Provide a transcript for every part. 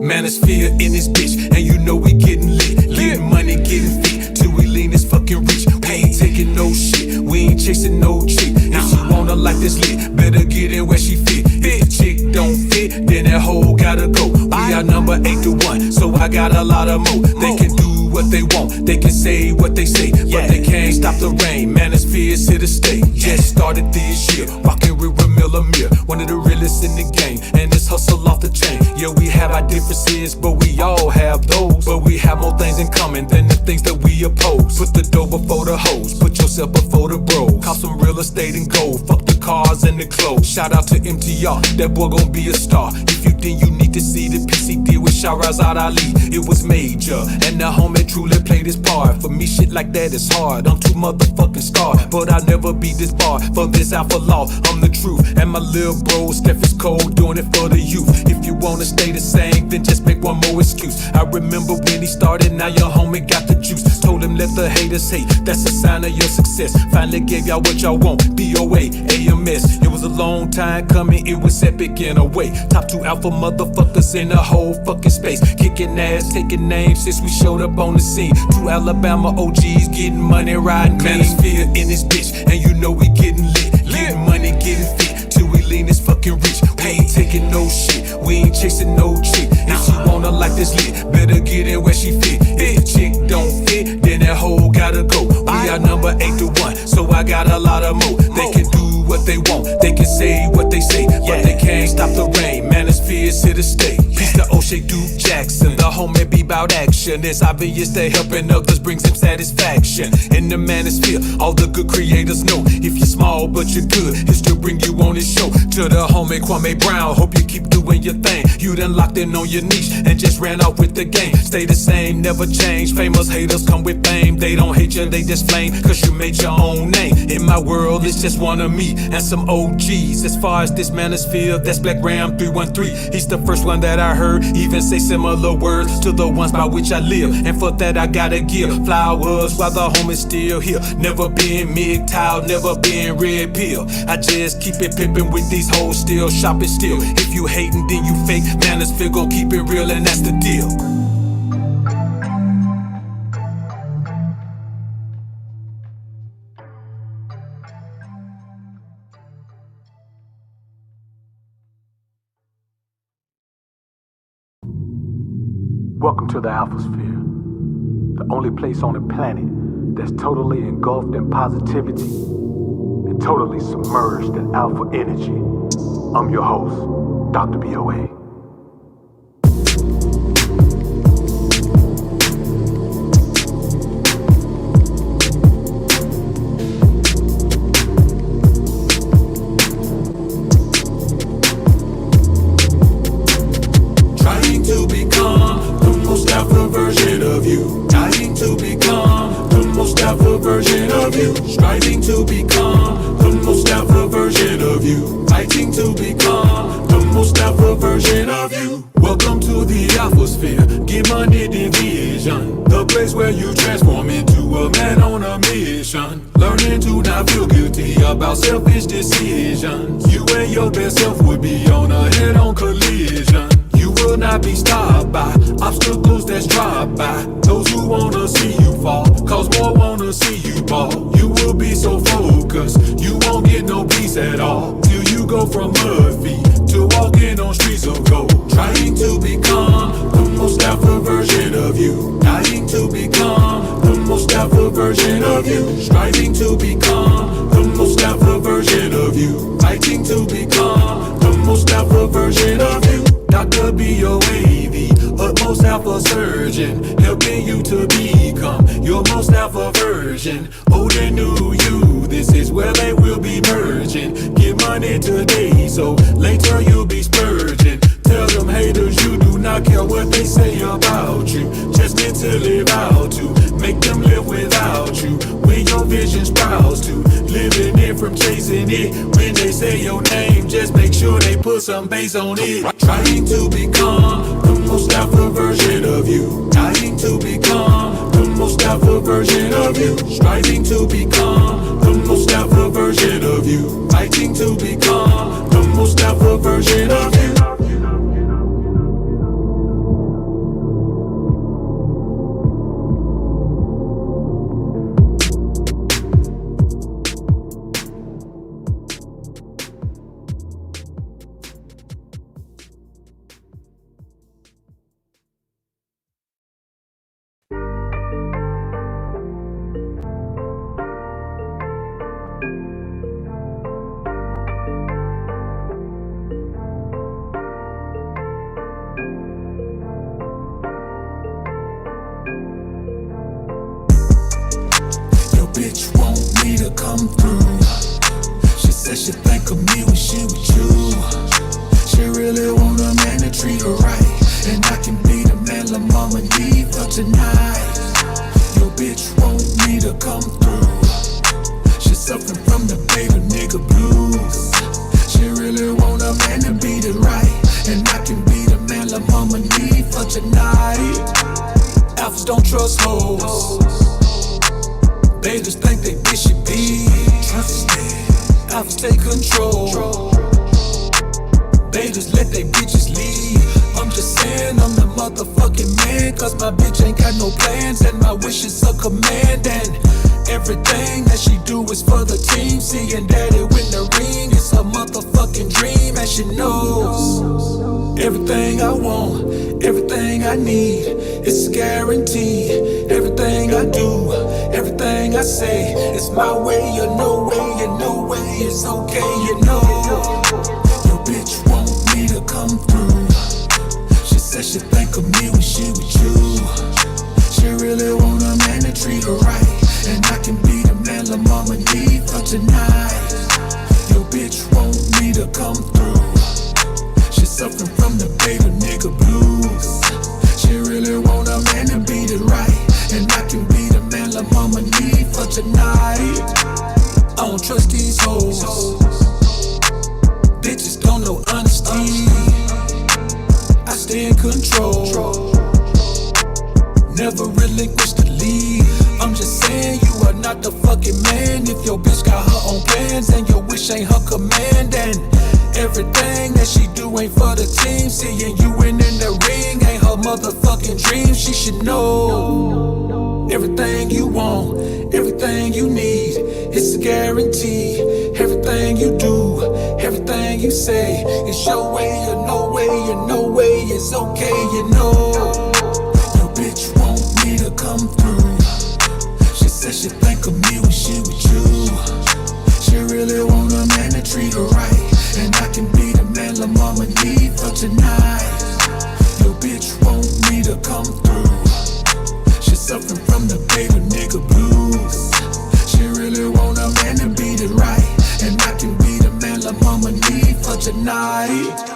Manosphere in this bitch, and you know we getting lit. Getting money, getting fit, till we lean this fucking reach. We ain't taking no shit, we ain't chasing no chick. If she want a life that's lit, better get in where she fit. If the chick don't fit, then that hoe gotta go. We are number 8 to 1, so I got a lot of more. They can do what they want, they can say what they say, but they can't stop the rain. Manosphere's here to stay. Just started this year, rockin' with Ramil Amir, one of the realest in the game, and this hustle off the chain. Yeah, we have our differences, but we all have those. But we have more things in common than the things that we oppose. Put the dough before the hoes, put yourself before the bros. Cop some real estate and gold, fuck the cars and the clothes. Shout out to MTR, that boy gon' be a star. If you think you need to see the PCD with Shahrazad Ali, it was major, and the homie truly played his part. For me, shit like that is hard. I'm too motherfucking scarred, but I'll never be this far from this alpha law. I'm the truth, and my little bro Steph is cold, doing it for the youth. If you wanna stay the same, then just make one more excuse. I remember when he started, now your homie got the juice. Told him let the haters hate, that's a sign of your success. Finally gave y'all what y'all want, BOA, AMS. It was a long time coming, it was epic in a way. Top 2 alpha motherfuckers in the whole fucking space. Kicking ass, taking names since we showed up on the scene. 2 Alabama OGs, getting money, riding Manosphere in this bitch, and you know we getting lit. Getting money, getting fit, till we lean this fucking reach. We ain't taking no shit, we ain't chasing no chick. If she want a life that's lit, better get in where she fit. If the chick don't fit, then that hoe gotta go. We are number 8 to 1, so I got a lot of more. They can do what they want, they can say what they say, but they can't stop the rain. Manosphere's here to stay. Peace to O'Shea Duke Jackson, the homie be bout action. It's obvious that helping others brings him satisfaction. In the Manosphere, all the good creators know, if you're small but you're good, he'll still bring you on his show. To the homie Kwame Brown, hope you keep doing your thing. You done locked in on your niche and just ran off with the game. Stay the same, never change. Famous haters come with fame. They don't hate you, they just flame, cause you made your own name. In my world, it's just one of me and some OGs. As far as this Manosphere, that's Black Ram 313. He's the first one that I heard even say similar words to the ones by which I live, and for that I gotta give flowers while the homie's still here. Never been MGTOW, never been red pill. I just keep it pimpin' with these hoes, still shopping still. If you hatin', then you fake. Manosphere gon' keep it real, and that's the deal. Welcome to the Alphasphere, the only place on the planet that's totally engulfed in positivity and totally submerged in alpha energy. I'm your host, Dr. BOA. Trying to become the most alpha version of you. Trying to become the most alpha version of you. Striving to become the most alpha version of you. Fighting to become the most alpha version of you. Welcome to the Alphasphere, get money division. The place where you transform into a man on a mission. Learning to not feel guilty about selfish decisions. You and your best self would be on a head-on collision. You will not be stopped by obstacles that's dropped by those who wanna see you fall, cause more wanna see you ball. You will be so focused, you won't get no peace at all, till you go from mud feet to walking on streets of gold. Trying to become the most alpha version of you. Dying to become the most alpha version of you. Striving to become the most alpha version of you. Fighting to become the most alpha version of you. Dr. BOA, the utmost alpha surgeon, helping you to become your most alpha version. Old and new you, this is where they will be merging. Get money today, so later you'll be spurging. Tell them haters you do not care what they say about you. Just meant to live out to make them live without you. When your vision sprouts to living it from chasing it. When they say your name, just make sure they put some bass on it. Trying to become the most alpha version of you. Dying to become the most alpha version of you. Striving to become the most alpha version of you. Fighting to become the most alpha version of you. Your bitch want me to come through. She said she think of me when she with you. She really want a man to treat her right, and I can be the man la mama need for tonight. Your bitch want me to come through. She suffering from the beta nigga blues. She really want a man to beat it right, and I can be the man la mama need for tonight. Alphas don't trust hoes. They just think they bitch should be trusted. Alphas take control. They just let they bitches lead. I'm just saying I'm the motherfucking man, cause my bitch ain't got no plans, and my wishes a command. And everything that she do is for the team. Seeing daddy win the ring, it's a motherfucking dream, and she knows everything I want, everything I need, it's a guarantee. Everything I do, everything I say, it's my way or no way, and no way it's okay, you know. Your bitch want me to come through. She said she think of me when she with you. She really want a man to treat her right, and I can be the man la mama need for tonight. Your bitch want me to come through. She suffering from the beta nigga blues. She really want a man to beat it right, and I can be the man la mama need for tonight. I don't trust these hoes. They just don't know honesty. I stay in control, never relinquish the lead. I'm just saying you are not the fucking man if your bitch got her own plans and your wish ain't her command. And everything that she do ain't for the team. Seeing you in the ring ain't her motherfucking dream. She should know everything you want, everything you need, it's a guarantee. Everything you do, everything you say, it's your way or no way, and no way it's okay, you know. Your bitch want me to come through. She said she think of me when she with you. She really want a man to treat her right, and I can be the man la mama need for tonight. Your bitch want me to come through. She suffering from the beta nigga blues. She really want a man to beat it right, and I can be the man la mama need for tonight.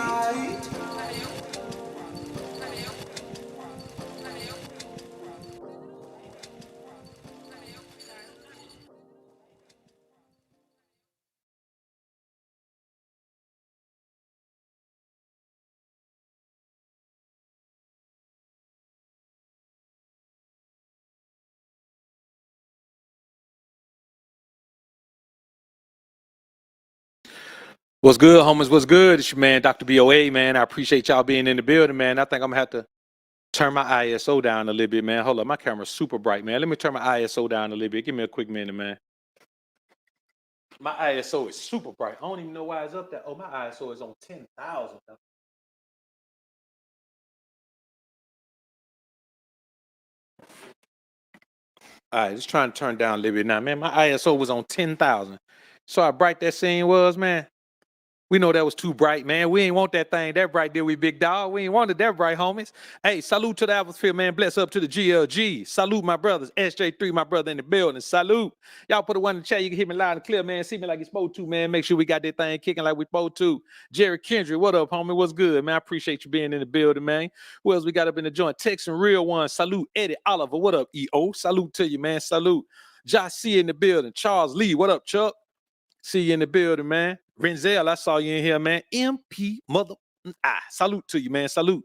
What's good, homies? What's good? It's your man, Dr. BOA, man. I appreciate y'all being in the building, man. I think I'm gonna have to turn my ISO down a little bit, man. Hold up, my camera's super bright, man. Let me turn my ISO down a little bit. Give me a quick minute, man. My ISO is super bright. I don't even know why it's up there. Oh, my ISO is on 10,000. All right, just trying to turn down a little bit now, man. My ISO was on 10,000. So how bright that scene was, man. We know that was too bright, man. We ain't want that thing that bright, did we, big dog? We ain't wanted that bright, homies. Hey, salute to the atmosphere, man. Bless up to the GLG. Salute my brothers. SJ3, my brother in the building. Salute. Y'all put a one in the chat. You can hear me loud and clear, man. See me like you're supposed to, man. Make sure we got that thing kicking like we supposed to. Jerry Kendrick, what up, homie? What's good, man? I appreciate you being in the building, man. Who else we got up in the joint? Texan Real One. Salute. Eddie Oliver. What up, EO? Salute to you, man. Salute. Josh C in the building. Charles Lee. What up, Chuck? See you in the building, man. Renzel, I saw you in here, man. MP mother. Salute to you, man. Salute.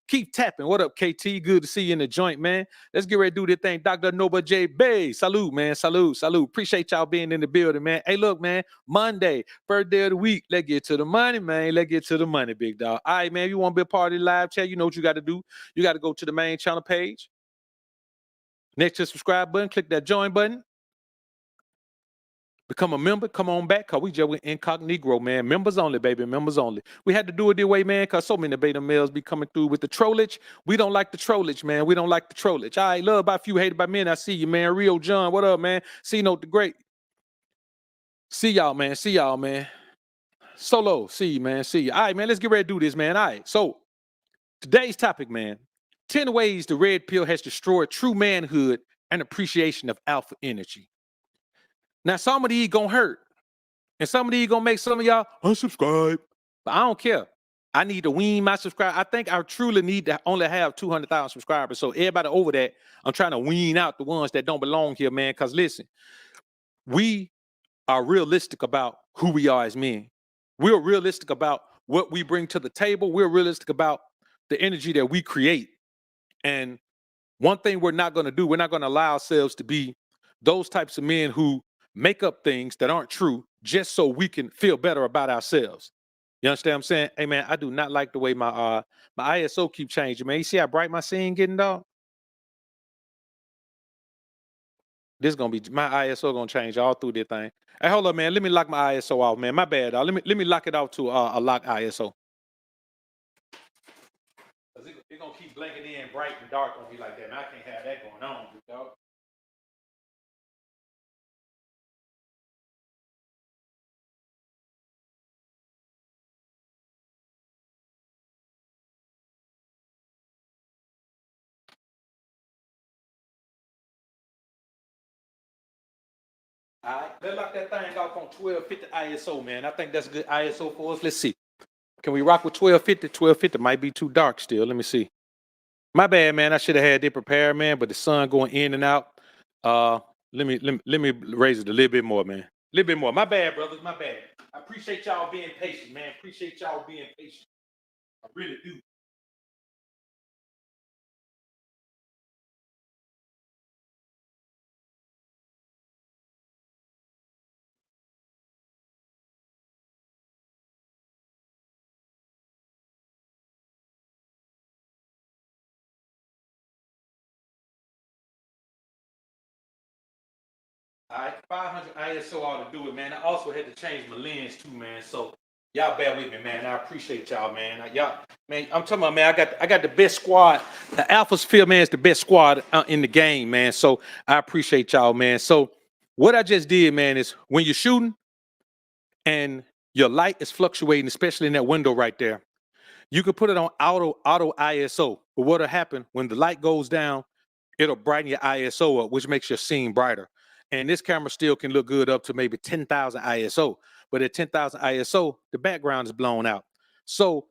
Keep tapping. What up, KT? Good to see you in the joint, man. Let's get ready to do this thing. Dr. Nova J. Bay. Salute, man. Salute. Salute. Appreciate y'all being in the building, man. Hey, look, man. Monday, first day of the week. Let's get to the money, man. Let's get to the money, big dog. All right, man. If you want to be a part of the live chat, you know what you got to do. You got to go to the main channel page. Next to the subscribe button, click that join button. Become a member, come on back, because we just went incognito, man. Members only, baby, members only. We had to do it this way, man, because so many beta males be coming through with the trollage. We don't like the trollage, man. We don't like the trollage. All right, love by few, hated by men. I see you, man. Rio John, what up, man? C-Note the Great. See y'all, man. See y'all, man. Solo, see you, man. See you. All right, man. Let's get ready to do this, man. All right. So today's topic, man. 10 ways the red pill has destroyed true manhood and appreciation of alpha energy. Now, some of these gonna hurt, and some of these gonna make some of y'all unsubscribe. But I don't care. I need to wean my subscribe. I think I truly need to only have 200,000 subscribers. So everybody over that, I'm trying to wean out the ones that don't belong here, man. Because listen, we are realistic about who we are as men. We're realistic about what we bring to the table. We're realistic about the energy that we create. And one thing we're not going to do, we're not going to allow ourselves to be those types of men who make up things that aren't true just so we can feel better about ourselves. You understand what I'm saying? Hey man, I do not like the way my ISO keep changing, man. You see how bright my scene getting, dog? This gonna be my ISO gonna change all through this thing. Hey, hold up, man. Let me lock my ISO off, man. My bad, dog. Let me lock it off to a lock ISO. Cause it gonna keep blinking in bright and dark on me like that, man. I can't have that going on, dog. All right, let's lock that thing off on 1250 ISO, man. I think that's a good ISO for us. Let's see. Can we rock with 1250? 1250 might be too dark still. Let me see. My bad, man. I should have had it prepared, man. But the sun going in and out. Let me raise it a little bit more, man. A little bit more. My bad, brothers. My bad. I appreciate y'all being patient, man. Appreciate y'all being patient. I really do. All right, 500 ISO ought to do it, man. I also had to change my lens too, man. So y'all bear with me, man. I appreciate y'all, man. Y'all, man, I'm talking about, man. I got the best squad. The Alphas Field, man, is the best squad in the game, man. So I appreciate y'all, man. So what I just did, man, is when you're shooting and your light is fluctuating, especially in that window right there, you can put it on auto ISO. But what'll happen when the light goes down? It'll brighten your ISO up, which makes your scene brighter. And this camera still can look good up to maybe 10,000 ISO. But at 10,000 ISO, the background is blown out. So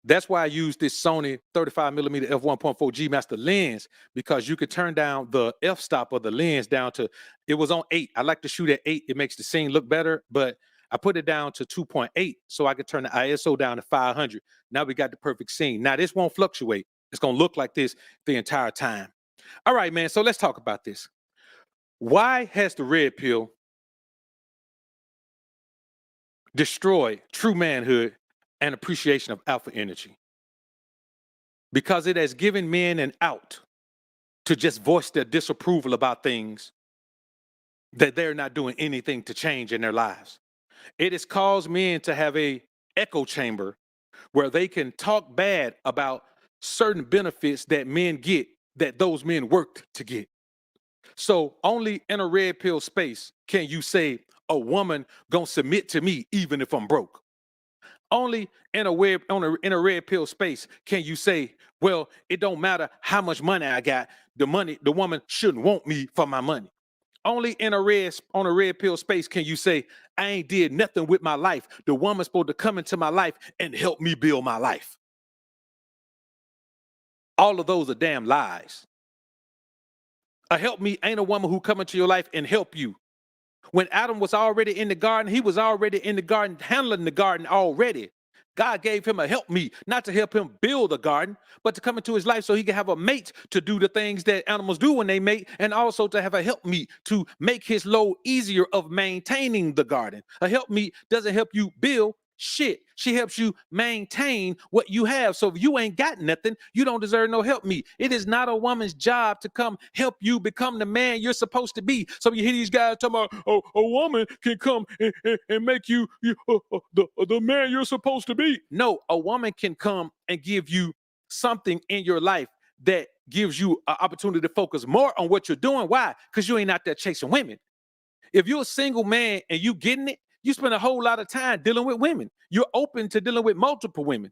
that's why I use this Sony 35 millimeter f1.4 G Master lens, because you could turn down the f-stop of the lens down to, it was on 8. I like to shoot at 8. It makes the scene look better, but I put it down to 2.8 so I could turn the ISO down to 500. Now we got the perfect scene. Now this won't fluctuate. It's going to look like this the entire time. All right, man. So let's talk about this. Why has the red pill destroyed true manhood and appreciation of alpha energy? Because it has given men an out to just voice their disapproval about things that they're not doing anything to change in their lives. It has caused men to have a echo chamber where they can talk bad about certain benefits that men get that those men worked to get. So only in a red pill space can you say a woman gonna submit to me even if I'm broke. Only in a red pill space can you say, well, it don't matter how much money I got, the woman shouldn't want me for my money. Only in a red pill space can you say, I ain't did nothing with my life. The woman's supposed to come into my life and help me build my life. All of those are damn lies. A help me ain't a woman who come into your life and help you. When Adam was already in the garden, he was already in the garden, handling the garden already. God gave him a help me, not to help him build a garden, but to come into his life so he can have a mate to do the things that animals do when they mate, and also to have a help me to make his load easier of maintaining the garden. A help me doesn't help you build shit. She helps you maintain what you have. So if you ain't got nothing, you don't deserve no help me. It is not a woman's job to come help you become the man you're supposed to be. So you hear these guys talking about, oh, a woman can come and make you, the man you're supposed to be. No, a woman can come and give you something in your life that gives you an opportunity to focus more on what you're doing. Why? Because you ain't out there chasing women. If you're a single man and you getting it, you spend a whole lot of time dealing with women. You're open to dealing with multiple women.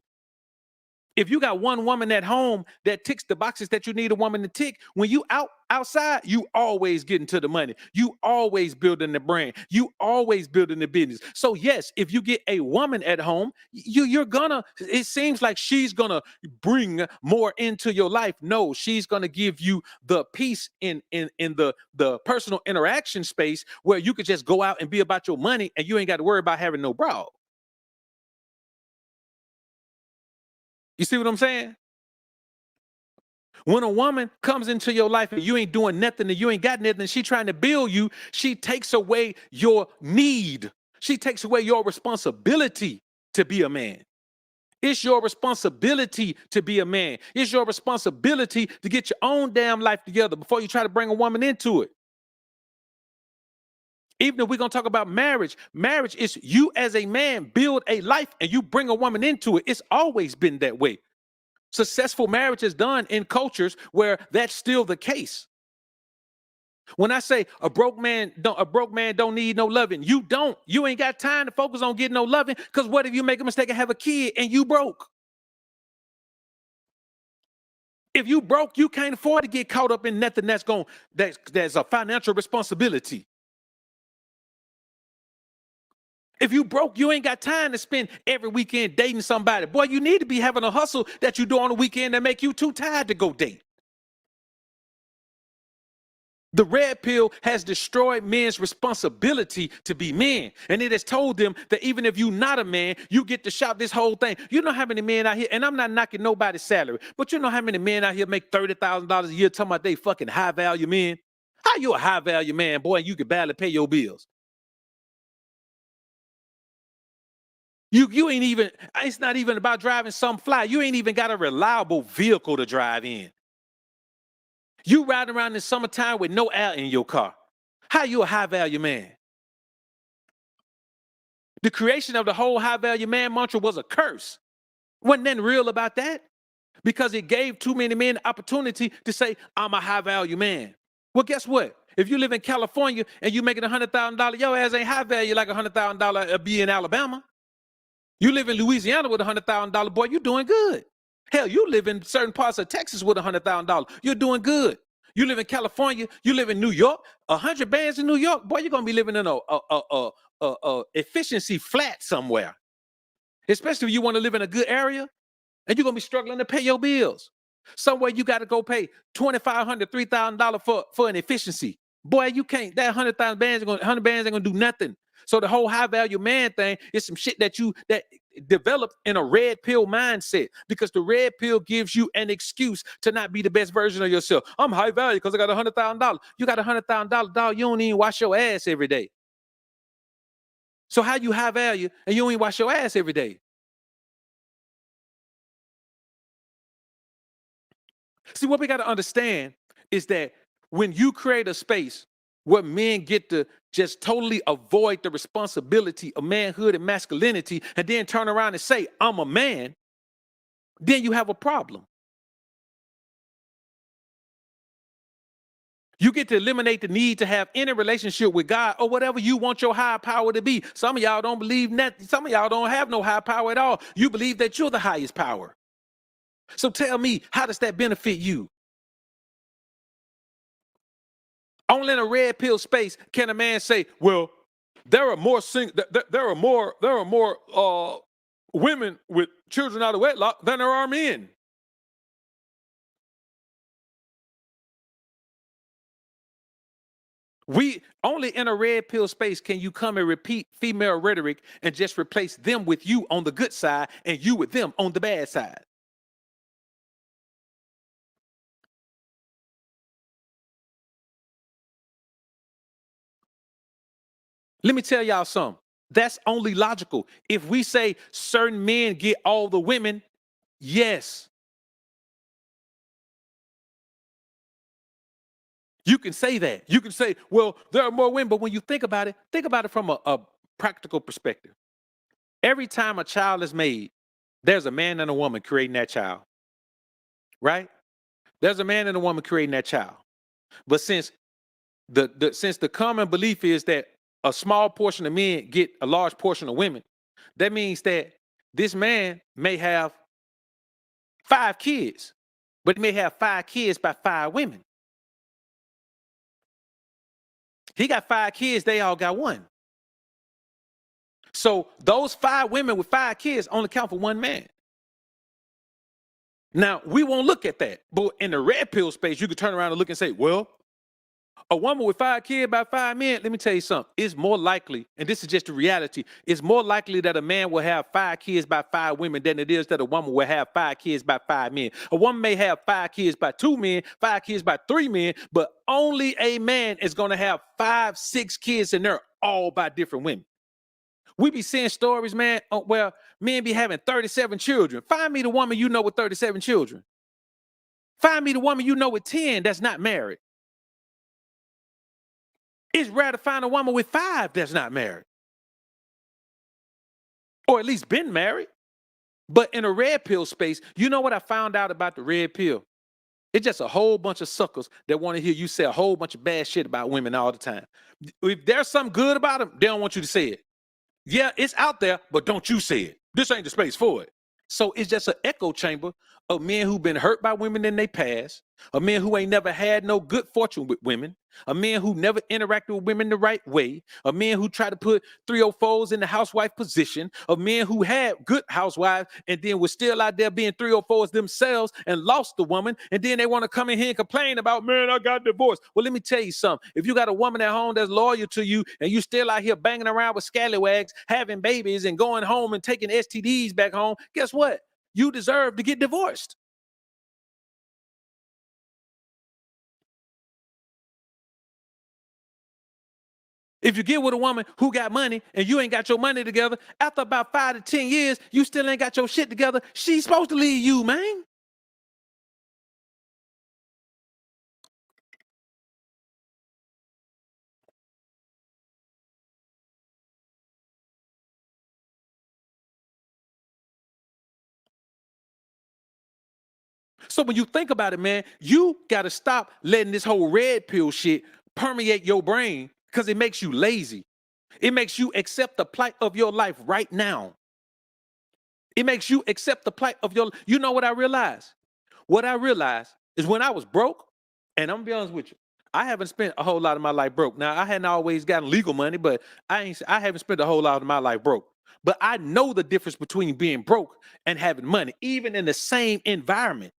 If you got one woman at home that ticks the boxes that you need a woman to tick, when you outside, you always getting to the money. You always building the brand. You always building the business. So yes, if you get a woman at home, you're gonna. It seems like she's gonna bring more into your life. No, she's gonna give you the peace in the personal interaction space where you could just go out and be about your money, and you ain't got to worry about having no bra. You see what I'm saying? When a woman comes into your life and you ain't doing nothing and you ain't got nothing, she trying to build you, she takes away your need. She takes away your responsibility to be a man. It's your responsibility to be a man. It's your responsibility to get your own damn life together before you try to bring a woman into it. Even if we're going to talk about marriage, marriage is you as a man build a life and you bring a woman into it. It's always been that way. Successful marriage is done in cultures where that's still the case. When I say a broke man don't need no loving, you don't. You ain't got time to focus on getting no loving, because what if you make a mistake and have a kid and you broke? If you broke, you can't afford to get caught up in nothing that's a financial responsibility. If you broke, you ain't got time to spend every weekend dating somebody. Boy, you need to be having a hustle that you do on the weekend that make you too tired to go date. The red pill has destroyed men's responsibility to be men. And it has told them that even if you're not a man, you get to shop this whole thing. You know how many men out here, and I'm not knocking nobody's salary, but you know how many men out here make $30,000 a year talking about they fucking high value men? How you a high value man, boy, and you can barely pay your bills? You ain't even, it's not even about driving some fly. You ain't even got a reliable vehicle to drive in. You riding around in summertime with no air in your car. How you a high value man? The creation of the whole high value man mantra was a curse. Wasn't nothing real about that, because it gave too many men the opportunity to say, I'm a high value man. Well, guess what? If you live in California and you making $100,000, your ass ain't high value like $100,000 a be in Alabama. You live in Louisiana with $100,000, boy, you doing good. Hell, you live in certain parts of Texas with $100,000, you're doing good. You live in California, you live in New York, 100 bands in New York, boy, you're gonna be living in a efficiency flat somewhere. Especially if you want to live in a good area and you're gonna be struggling to pay your bills. Somewhere you got to go pay $2,500, $3,000 for an efficiency. Boy, you can't. That 100,000 bands, 100 bands ain't gonna do nothing. So the whole high value man thing is some shit that developed in a red pill mindset, because the red pill gives you an excuse to not be the best version of yourself. I'm high value because I got $100,000. You got $100,000, dog. You don't even wash your ass every day. So how you high value and you don't even wash your ass every day? See, what we got to understand is that when you create a space where men get to just totally avoid the responsibility of manhood and masculinity and then turn around and say, I'm a man, then you have a problem. You get to eliminate the need to have any relationship with God or whatever you want your higher power to be. Some of y'all don't believe that. Some of y'all don't have no high power at all. You believe that you're the highest power. So tell me, how does that benefit you? Only in a red pill space can a man say, "Well, there are more women with children out of wedlock than there are men." We only in a red pill space can you come and repeat female rhetoric and just replace them with you on the good side and you with them on the bad side. Let me tell y'all something. That's only logical. If we say certain men get all the women, yes, you can say that. You can say, well, there are more women, but when you think about it from a practical perspective. Every time a child is made, there's a man and a woman creating that child, right? There's a man and a woman creating that child. But since Since the common belief is that a small portion of men get a large portion of women, that means that this man may have 5 kids, but he may have 5 kids by 5 women. He got 5 kids, they all got one. So those 5 women with 5 kids only count for one man. Now, we won't look at that. But in the red pill space, you could turn around and look and say, well, a woman with 5 kids by 5 men, let me tell you something. It's more likely, and this is just the reality, it's more likely that a man will have 5 kids by 5 women than it is that a woman will have 5 kids by 5 men. A woman may have 5 kids by 2 men, 5 kids by 3 men, but only a man is going to have 5, 6 kids, and they're all by different women. We be seeing stories, man, where men be having 37 children. Find me the woman you know with 37 children. Find me the woman you know with 10 that's not married. It's rare to find a woman with 5 that's not married. Or at least been married. But in a red pill space, you know what I found out about the red pill? It's just a whole bunch of suckers that want to hear you say a whole bunch of bad shit about women all the time. If there's something good about them, they don't want you to say it. Yeah, it's out there, but don't you say it. This ain't the space for it. So it's just an echo chamber of men who've been hurt by women in their past, a man who ain't never had no good fortune with women, a man who never interacted with women the right way, a man who tried to put 304s in the housewife position, a man who had good housewives and then was still out there being 304s themselves and lost the woman, and then they want to come in here and complain about, man, I got divorced. Well, let me tell you something. If you got a woman at home that's loyal to you and you still out here banging around with scallywags, having babies and going home and taking STDs back home, guess what? You deserve to get divorced. If you get with a woman who got money and you ain't got your money together, after about 5 to 10 years, you still ain't got your shit together, she's supposed to leave you, man. So when you think about it, man, you got to stop letting this whole red pill shit permeate your brain because it makes you lazy. It makes you accept the plight of your life right now. It makes you accept the plight of your, you know what I realized? What I realized is when I was broke, and I'm gonna be honest with you, I haven't spent a whole lot of my life broke. Now I hadn't always gotten legal money, but I haven't spent a whole lot of my life broke. But I know the difference between being broke and having money, even in the same environment.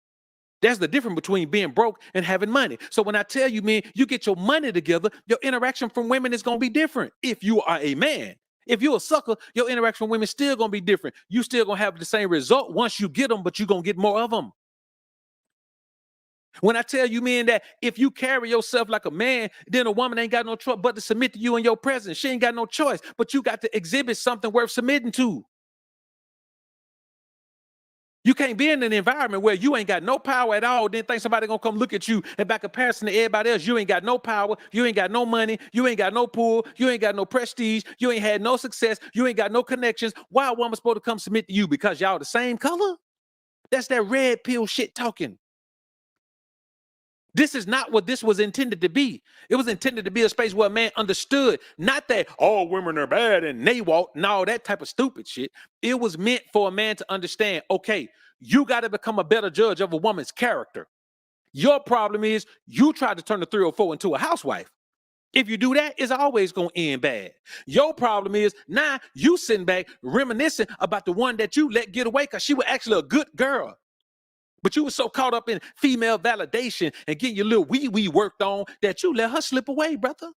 There's the difference between being broke and having money. So when I tell you, man, you get your money together, your interaction from women is gonna be different if you are a man. If you're a sucker, your interaction with women still gonna be different. You still gonna have the same result once you get them, but you're gonna get more of them. When I tell you, men, that if you carry yourself like a man, then a woman ain't got no choice but to submit to you in your presence. She ain't got no choice, but you got to exhibit something worth submitting to. You can't be in an environment where you ain't got no power at all, then think somebody gonna come look at you, and by comparison to everybody else, you ain't got no power, you ain't got no money, you ain't got no pull, you ain't got no prestige, you ain't had no success, you ain't got no connections. Why a woman supposed to come submit to you? Because y'all the same color? That's that red pill shit talking. This is not what this was intended to be. It was intended to be a space where a man understood, not that all women are bad and they walk, and all that type of stupid shit. It was meant for a man to understand, okay, you got to become a better judge of a woman's character. Your problem is you tried to turn the 304 into a housewife. If you do that, it's always going to end bad. Your problem is now you sitting back reminiscing about the one that you let get away because she was actually a good girl. But you were so caught up in female validation and getting your little wee worked on that you let her slip away, brother.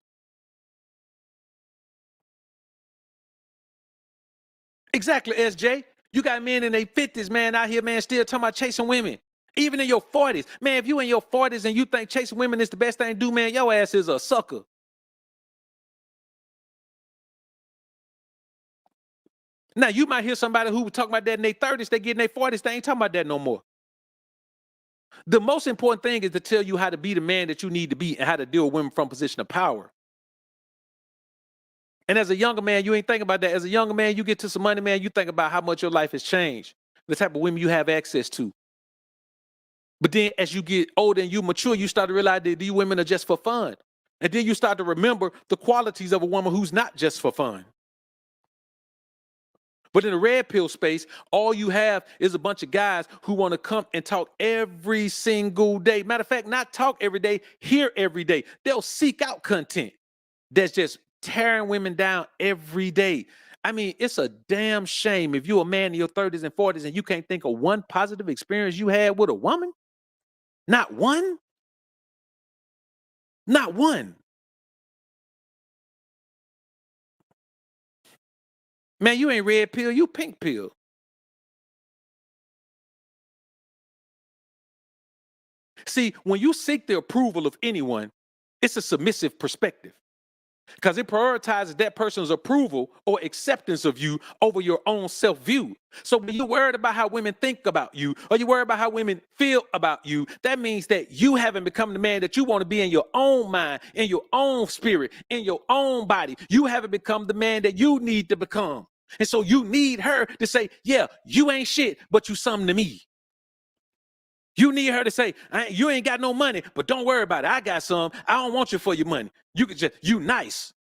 Exactly, SJ. You got men in their 50s, man, out here, man, still talking about chasing women. Even in your 40s. Man, if you in your 40s and you think chasing women is the best thing to do, man, your ass is a sucker. Now, you might hear somebody who was talking about that in their 30s, they get in their 40s, they ain't talking about that no more. The most important thing is to tell you how to be the man that you need to be and how to deal with women from a position of power. And as a younger man, you ain't thinking about that. As a younger man, you get to some money, man, you think about how much your life has changed, the type of women you have access to. But then as you get older and you mature, you start to realize that these women are just for fun. And then you start to remember the qualities of a woman who's not just for fun. But in the red pill space, all you have is a bunch of guys who want to come and talk every single day. Matter of fact, not talk every day, hear every day. They'll seek out content that's just tearing women down every day. I mean, it's a damn shame if you're a man in your 30s and 40s and you can't think of one positive experience you had with a woman. Not one. Not one. Man, you ain't red pill, you pink pill. See, when you seek the approval of anyone, it's a submissive perspective because it prioritizes that person's approval or acceptance of you over your own self-view. So when you're worried about how women think about you or you're worried about how women feel about you, that means that you haven't become the man that you want to be in your own mind, in your own spirit, in your own body. You haven't become the man that you need to become. And so you need her to say, yeah, you ain't shit, but you something to me. You need her to say, you ain't got no money, but don't worry about it. I got some. I don't want you for your money. You could just, you nice.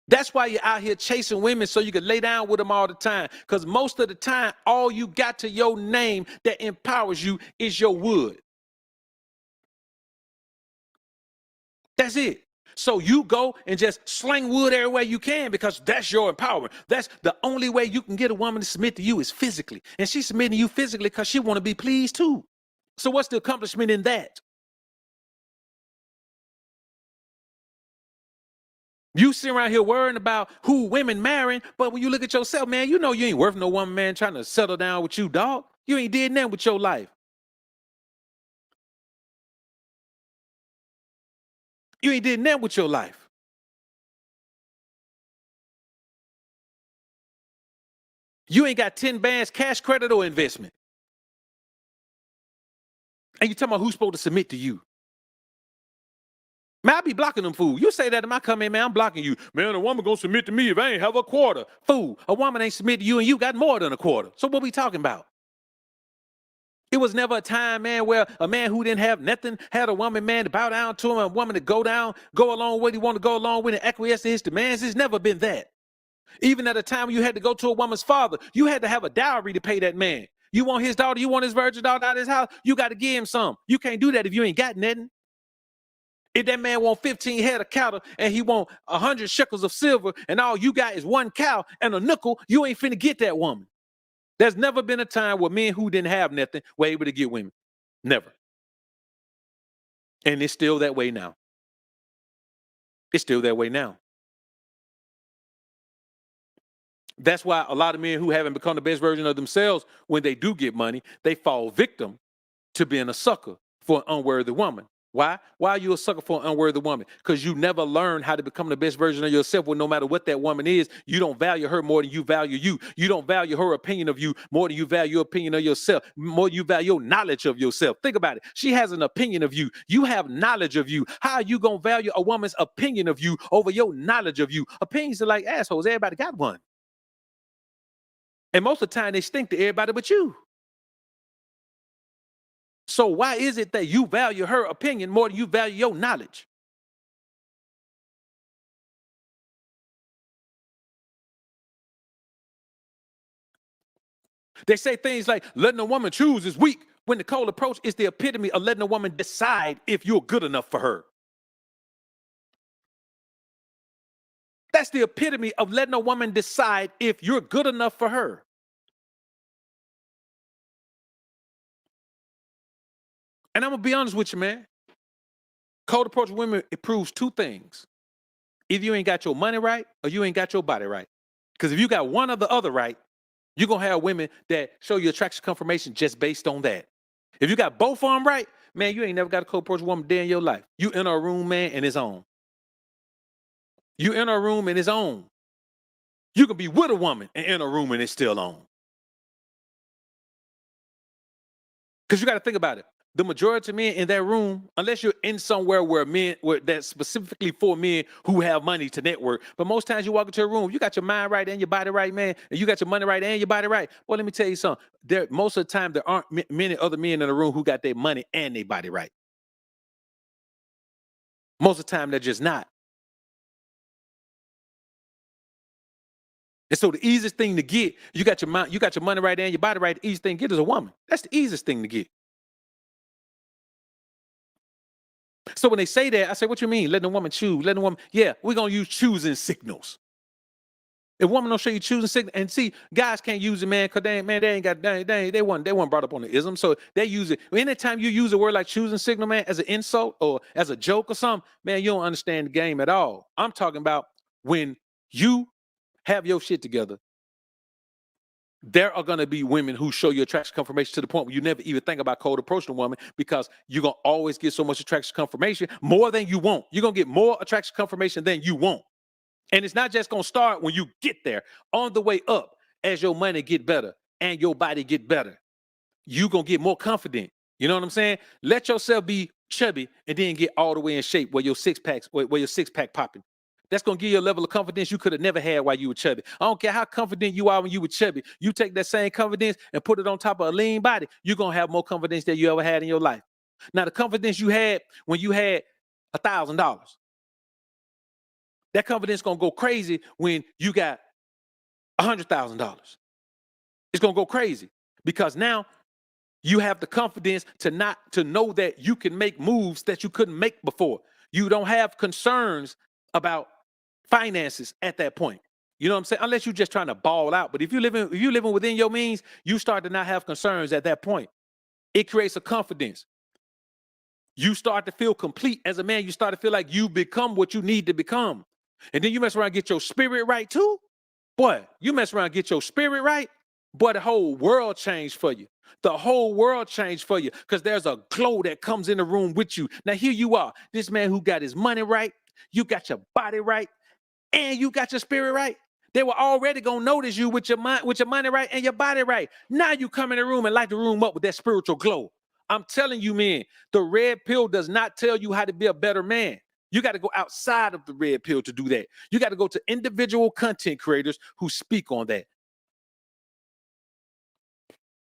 That's why you're out here chasing women so you can lay down with them all the time. Because most of the time, all you got to your name that empowers you is your wood. That's it. So you go and just sling wood everywhere you can because that's your empowerment. That's the only way you can get a woman to submit to you is physically. And she's submitting to you physically because she want to be pleased too. So what's the accomplishment in that? You sit around here worrying about who women marrying, but when you look at yourself, man, you know you ain't worth no woman, man, trying to settle down with you, dog. You ain't did nothing with your life. You ain't did nothing with your life. You ain't got 10 bands, cash, credit, or investment. And you talking about who's supposed to submit to you. Man, I be blocking them fool. You say that in my comment, man, I'm blocking you. Man, a woman gonna submit to me if I ain't have a quarter. Fool, a woman ain't submit to you and you got more than a quarter. So what we talking about? It was never a time, man, where a man who didn't have nothing had a woman, man, to bow down to him, a woman to go along with he want to go along with and acquiesce to his demands. It's never been that. Even at a time when you had to go to a woman's father, you had to have a dowry to pay that man. You want his daughter, you want his virgin daughter out of his house, you got to give him some. You can't do that if you ain't got nothing. If that man want 15 head of cattle and he want 100 shekels of silver and all you got is one cow and a nickel, you ain't finna get that woman. There's never been a time where men who didn't have nothing were able to get women. Never. And it's still that way now. It's still that way now. That's why a lot of men who haven't become the best version of themselves, when they do get money, they fall victim to being a sucker for an unworthy woman. Why? Why are you a sucker for an unworthy woman? Because you never learn how to become the best version of yourself. Well, no matter what that woman is, you don't value her more than you value you. You don't value her opinion of you more than you value your opinion of yourself, more than you value your knowledge of yourself. Think about it. She has an opinion of you. You have knowledge of you. How are you going to value a woman's opinion of you over your knowledge of you? Opinions are like assholes. Everybody got one. And most of the time, they stink to everybody but you. So why is it that you value her opinion more than you value your knowledge? They say things like letting a woman choose is weak, when the cold approach is the epitome of letting a woman decide if you're good enough for her. That's the epitome of letting a woman decide if you're good enough for her. And I'm going to be honest with you, man. Cold approach with women, it proves two things. Either you ain't got your money right or you ain't got your body right. Because if you got one or the other right, you're going to have women that show you attraction confirmation just based on that. If you got both of them right, man, you ain't never got a cold approach woman day in your life. You in a room, man, and it's on. You in a room and it's on. You can be with a woman and in a room and it's still on. Because you got to think about it. The majority of men in that room, unless you're in somewhere where that's specifically for men who have money to network, but most times you walk into a room, you got your mind right and your body right, man, and you got your money right and your body right. Well, let me tell you something. Most of the time, there aren't many other men in the room who got their money and their body right. Most of the time, they're just not. And so the easiest thing to get, you got your money right there and your body right. The easiest thing to get is a woman. That's the easiest thing to get. So when they say that, I say, what you mean? Letting a woman choose, letting a woman, yeah, we're gonna use choosing signals. If a woman don't show you choosing signal, and see, guys can't use it, man, because they ain't got they weren't brought up on the ism. So they use it. Anytime you use a word like choosing signal, man, as an insult or as a joke or something, man, you don't understand the game at all. I'm talking about when you have your shit together. There are going to be women who show you attraction confirmation to the point where you never even think about cold approaching a woman, because you're going to always get so much attraction confirmation, more than you want. You're going to get more attraction confirmation than you want. And it's not just going to start when you get there. On the way up, as your money get better and your body get better, you're going to get more confident. You know what I'm saying? Let yourself be chubby and then get all the way in shape where your six pack popping. That's going to give you a level of confidence you could have never had while you were chubby. I don't care how confident you are when you were chubby. You take that same confidence and put it on top of a lean body, you're going to have more confidence than you ever had in your life. Now, the confidence you had when you had $1,000, that confidence going to go crazy when you got $100,000. It's going to go crazy because now you have the confidence to know that you can make moves that you couldn't make before. You don't have concerns about finances at that point. You know what I'm saying? Unless you're just trying to ball out. But if you're living within your means, you start to not have concerns at that point. It creates a confidence. You start to feel complete as a man. You start to feel like you become what you need to become. And then you mess around and get your spirit right too. Boy, you mess around and get your spirit right. Boy, the whole world changed for you. The whole world changed for you because there's a glow that comes in the room with you. Now, here you are, this man who got his money right. You got your body right. And you got your spirit right. They were already gonna notice you with your money right and your body right. Now you come in the room and light the room up with that spiritual glow. I'm telling you, man, the red pill does not tell you how to be a better man. You got to go outside of the red pill to do that. You got to go to individual content creators who speak on that.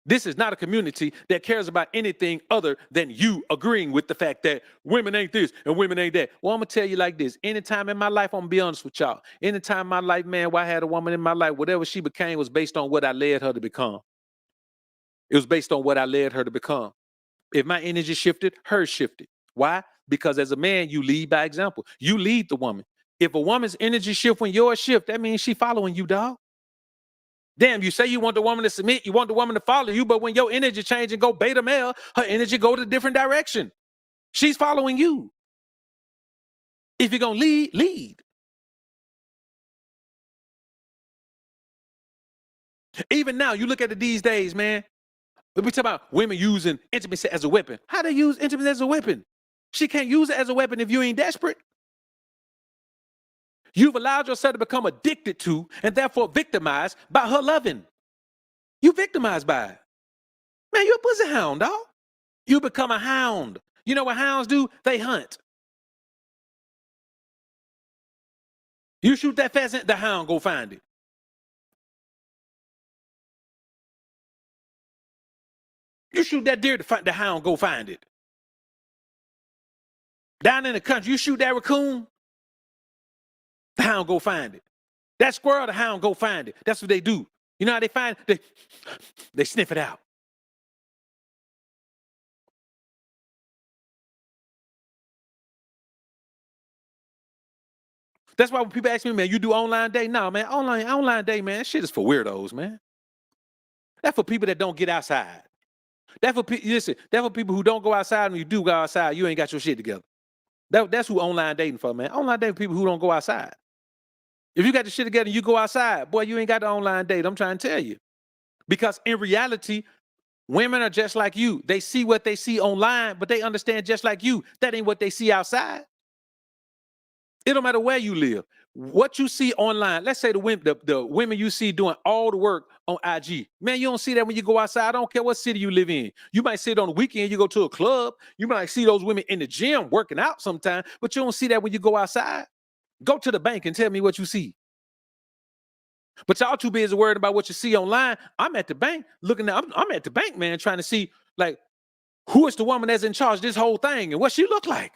This is not a community that cares about anything other than you agreeing with the fact that women ain't this and women ain't that. Well, I'm going to tell you like this. Anytime in my life, I'm going to be honest with y'all. Anytime in my life, man, where I had a woman in my life, whatever she became was based on what I led her to become. It was based on what I led her to become. If my energy shifted, hers shifted. Why? Because as a man, you lead by example. You lead the woman. If a woman's energy shift when yours shift, that means she following you, dog. Damn, you say you want the woman to submit, you want the woman to follow you, but when your energy change and go beta male, her energy go to a different direction. She's following you. If you're going to lead, lead. Even now, you look at it these days, man. We talk about women using intimacy as a weapon. How do they use intimacy as a weapon? She can't use it as a weapon if you ain't desperate. You've allowed yourself to become addicted to and therefore victimized by her loving. You victimized by it. Man, you're a pussy hound, dog. You become a hound. You know what hounds do? They hunt. You shoot that pheasant, the hound go find it. You shoot that deer, the hound go find it. Down in the country, you shoot that raccoon, the hound go find it. That squirrel, the hound go find it. That's what they do. You know how they find it? They sniff it out. That's why when people ask me, man, you do online dating? No, man, online dating, man, that shit is for weirdos, man. That's for people that don't get outside. That's for people who don't go outside. When you do go outside, you ain't got your shit together. That's who online dating for, man. Online dating people who don't go outside. If you got your shit together and you go outside, boy, you ain't got the online date. I'm trying to tell you. Because in reality, women are just like you. They see what they see online, but they understand just like you. That ain't what they see outside. It don't matter where you live. What you see online, let's say the women you see doing all the work on IG. Man, you don't see that when you go outside. I don't care what city you live in. You might see it on the weekend, you go to a club. You might see those women in the gym working out sometime, but you don't see that when you go outside. Go to the bank and tell me what you see. But y'all too busy worried about what you see online. I'm at the bank looking at, I'm at the bank, man, trying to see like who is the woman that's in charge of this whole thing and what she look like.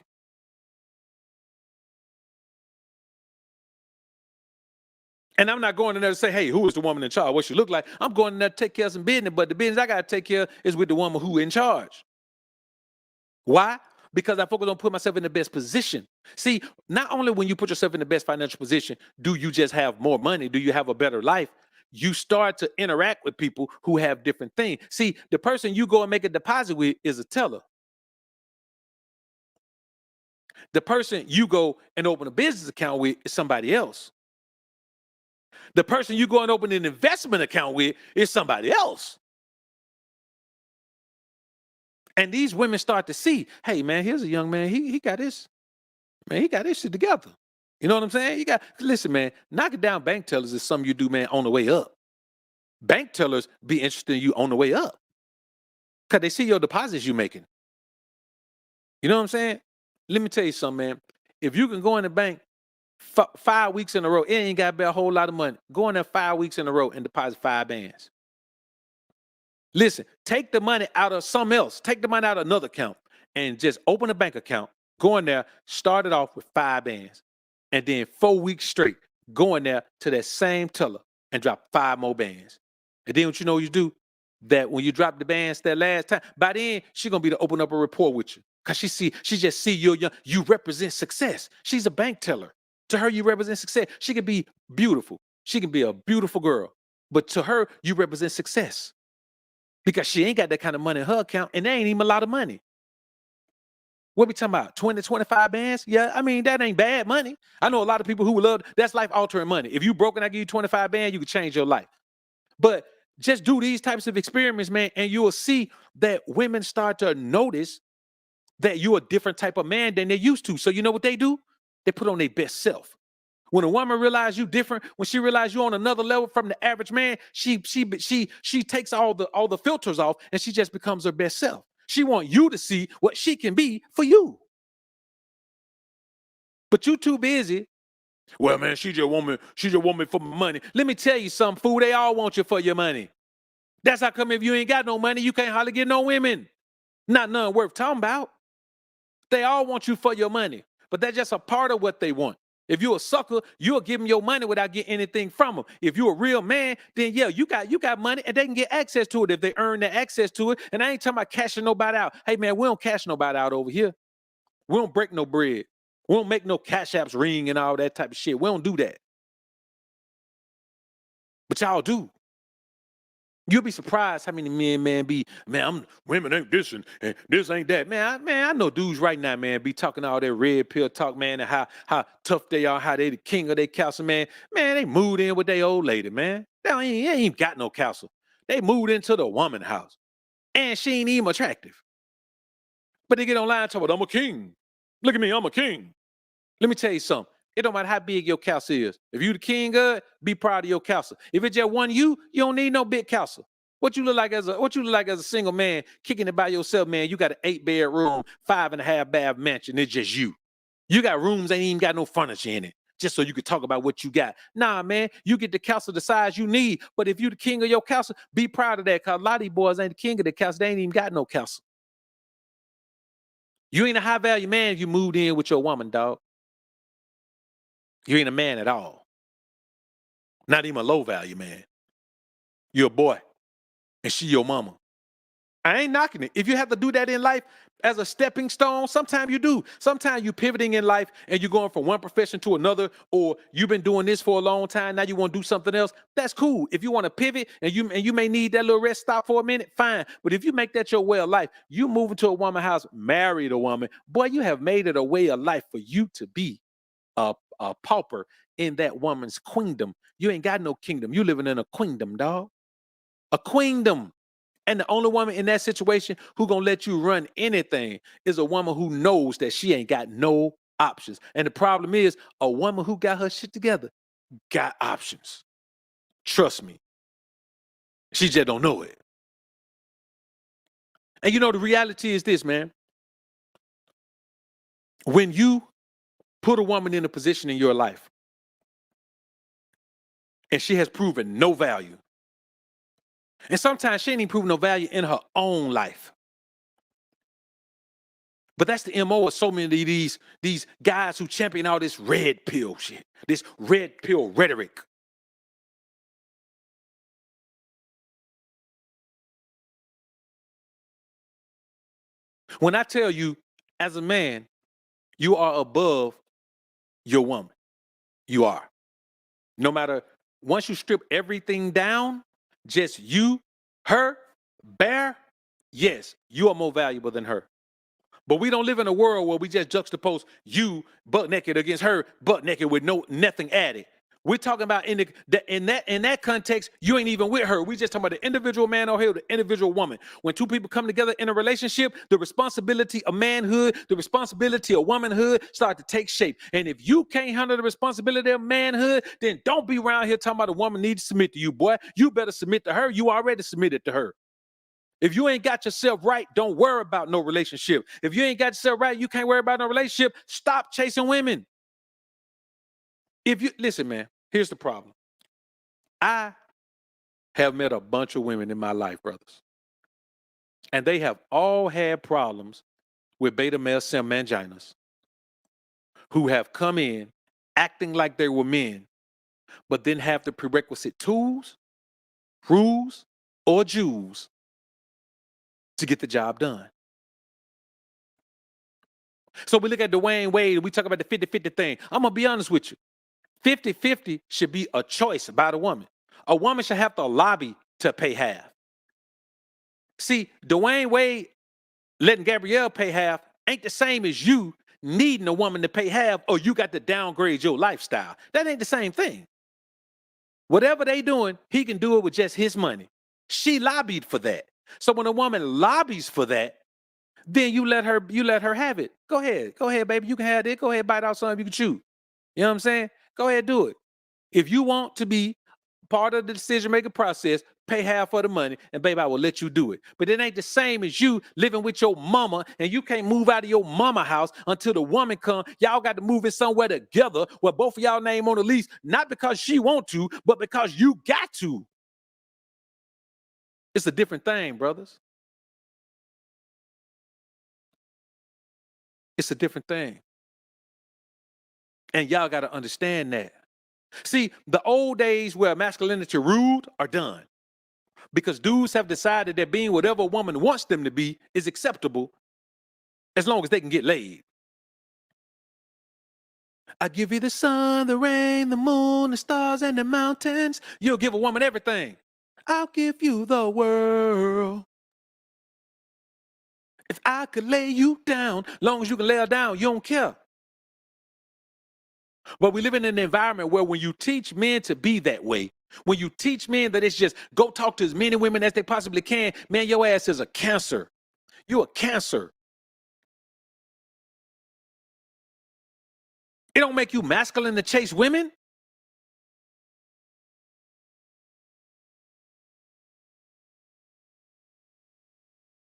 And I'm not going in there to say, hey, who is the woman in charge? What she look like? I'm going in there to take care of some business, but the business I got to take care of is with the woman who in charge. Why? Because I focus on putting myself in the best position. See, not only when you put yourself in the best financial position, do you just have more money? Do you have a better life? You start to interact with people who have different things. See, the person you go and make a deposit with is a teller. The person you go and open a business account with is somebody else. The person you go and open an investment account with is somebody else. And these women start to see, hey, man, here's a young man. He got this. Man, he got this shit together. You know what I'm saying? Listen, man, knocking down bank tellers is something you do, man, on the way up. Bank tellers be interested in you on the way up because they see your deposits you making. You know what I'm saying? Let me tell you something, man. If you can go in the bank 5 weeks in a row, it ain't got to be a whole lot of money. Go in there 5 weeks in a row and deposit 5 bands. Listen, take the money out of something else. Take the money out of another account and just open a bank account. Go in there, start it off with 5 bands. And then 4 weeks straight, go in there to that same teller and drop 5 more bands. And then what you know you do? That when you drop the bands that last time, by then she's gonna be to open up a rapport with you. Cause she just see you represent success. She's a bank teller. To her, you represent success. She can be beautiful. She can be a beautiful girl. But to her, you represent success. Because she ain't got that kind of money in her account, and there ain't even a lot of money. What we talking about? 20, 25 bands? Yeah, I mean, that ain't bad money. I know a lot of people who would love, that's life-altering money. If you broke and I give you 25 bands, you could change your life. But just do these types of experiments, man, and you will see that women start to notice that you're a different type of man than they're used to. So you know what they do? They put on their best self. When a woman realizes you different, when she realizes you're on another level from the average man, she takes all the filters off and she just becomes her best self. She wants you to see what she can be for you. But you too busy. Well, man, she just want me for my money. Let me tell you something, fool. They all want you for your money. That's how come if you ain't got no money, you can't hardly get no women. Not none worth talking about. They all want you for your money, but that's just a part of what they want. If you're a sucker, you'll give them your money without getting anything from them. If you're a real man, then yeah, you got money and they can get access to it if they earn the access to it. And I ain't talking about cashing nobody out. Hey man, we don't cash nobody out over here. We don't break no bread. We don't make no cash apps ring and all that type of shit. We don't do that. But y'all do. You'll be surprised how many men, man, women ain't this and this ain't that. Man, I know dudes right now, man, be talking all that red pill talk, man, and how tough they are, how they the king of their castle, man. Man, they moved in with their old lady, man. They ain't got no castle. They moved into the woman house. And she ain't even attractive. But they get online and talk about, I'm a king. Look at me, I'm a king. Let me tell you something. It don't matter how big your castle is. If you the king of it, be proud of your castle. If it's just one you don't need no big castle. What you look like as a single man kicking it by yourself, man? You got an 8-bedroom, 5.5 bath mansion. It's just you. You got rooms ain't even got no furniture in it. Just so you could talk about what you got. Nah, man, you get the castle the size you need. But if you the king of your castle, be proud of that. Cause a lot of these boys ain't the king of the castle. They ain't even got no castle. You ain't a high value man if you moved in with your woman, dog. You ain't a man at all. Not even a low value man. You're a boy. And she your mama. I ain't knocking it. If you have to do that in life as a stepping stone, sometimes you do. Sometimes you pivoting in life and you're going from one profession to another, or you've been doing this for a long time. Now you want to do something else. That's cool. If you want to pivot and you may need that little rest stop for a minute, fine. But if you make that your way of life, you move into a woman's house, married a woman, boy, you have made it a way of life for you to be a pauper in that woman's queendom. You ain't got no kingdom. You living in a queendom, dog. A queendom. And the only woman in that situation who gonna let you run anything is a woman who knows that she ain't got no options. And the problem is, a woman who got her shit together got options. Trust me. She just don't know it. And you know, the reality is this, man. When you put a woman in a position in your life and she has proven no value, and sometimes she ain't even proven no value in her own life. But that's the MO of so many of these guys who champion all this red pill shit, this red pill rhetoric. When I tell you, as a man, you are above your woman. You are. No matter, once you strip everything down, just you, her, bare, yes, you are more valuable than her. But we don't live in a world where we just juxtapose you butt naked against her butt naked with nothing added. We're talking about in that context, you ain't even with her. We just talking about the individual man or here, the individual woman. When two people come together in a relationship, the responsibility of manhood, the responsibility of womanhood start to take shape. And if you can't handle the responsibility of manhood, then don't be around here talking about a woman needs to submit to you, boy. You better submit to her. You already submitted to her. If you ain't got yourself right, don't worry about no relationship. If you ain't got yourself right, you can't worry about no relationship. Stop chasing women. If you listen, man, here's the problem. I have met a bunch of women in my life, brothers, and they have all had problems with beta male sim manginas who have come in acting like they were men, but didn't have the prerequisite tools, rules, or jewels to get the job done. So we look at Dwayne Wade, we talk about the 50-50 thing. I'm going to be honest with you. 50-50 should be a choice by the woman. A woman should have to lobby to pay half. See, Dwayne Wade letting Gabrielle pay half ain't the same as you needing a woman to pay half or you got to downgrade your lifestyle. That ain't the same thing. Whatever they doing, he can do it with just his money. She lobbied for that. So when a woman lobbies for that, then you let her have it. Go ahead, baby. You can have it. Go ahead, bite out something you can chew. You know what I'm saying? Go ahead, do it. If you want to be part of the decision-making process, pay half of the money, and baby, I will let you do it. But it ain't the same as you living with your mama, and you can't move out of your mama house until the woman come. Y'all got to move in somewhere together where both of y'all name on the lease, not because she want to, but because you got to. It's a different thing, brothers. It's a different thing. And y'all got to understand that. See, the old days where masculinity ruled are done. Because dudes have decided that being whatever a woman wants them to be is acceptable as long as they can get laid. I give you the sun, the rain, the moon, the stars, and the mountains. You'll give a woman everything. I'll give you the world. If I could lay you down, long as you can lay her down, you don't care. But we live in an environment where when you teach men to be that way, when you teach men that it's just go talk to as many women as they possibly can, man, your ass is a cancer. You're a cancer. It don't make you masculine to chase women.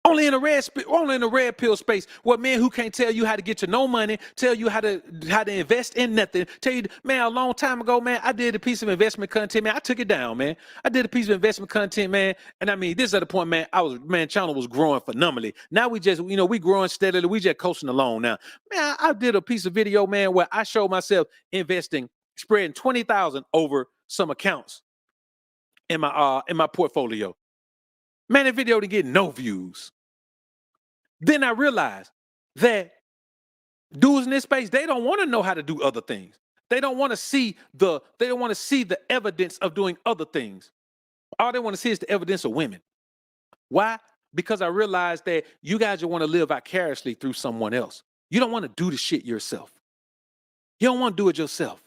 Only in the red pill space, where men who can't tell you how to get to no money, tell you how to invest in nothing, tell you, man, a long time ago, man, I did a piece of investment content, man. I took it down, man. I did a piece of investment content, man. And I mean, this is at the point, man, channel was growing phenomenally. Now we just, we growing steadily. We just coasting along now. Man, I did a piece of video, man, where I showed myself investing, spreading 20,000 over some accounts in my portfolio. Man, that video didn't get no views. Then I realized that dudes in this space, they don't want to know how to do other things. They don't want to see the evidence of doing other things. All they want to see is the evidence of women. Why? Because I realized that you guys just want to live vicariously through someone else. You don't want to do the shit yourself. You don't want to do it yourself.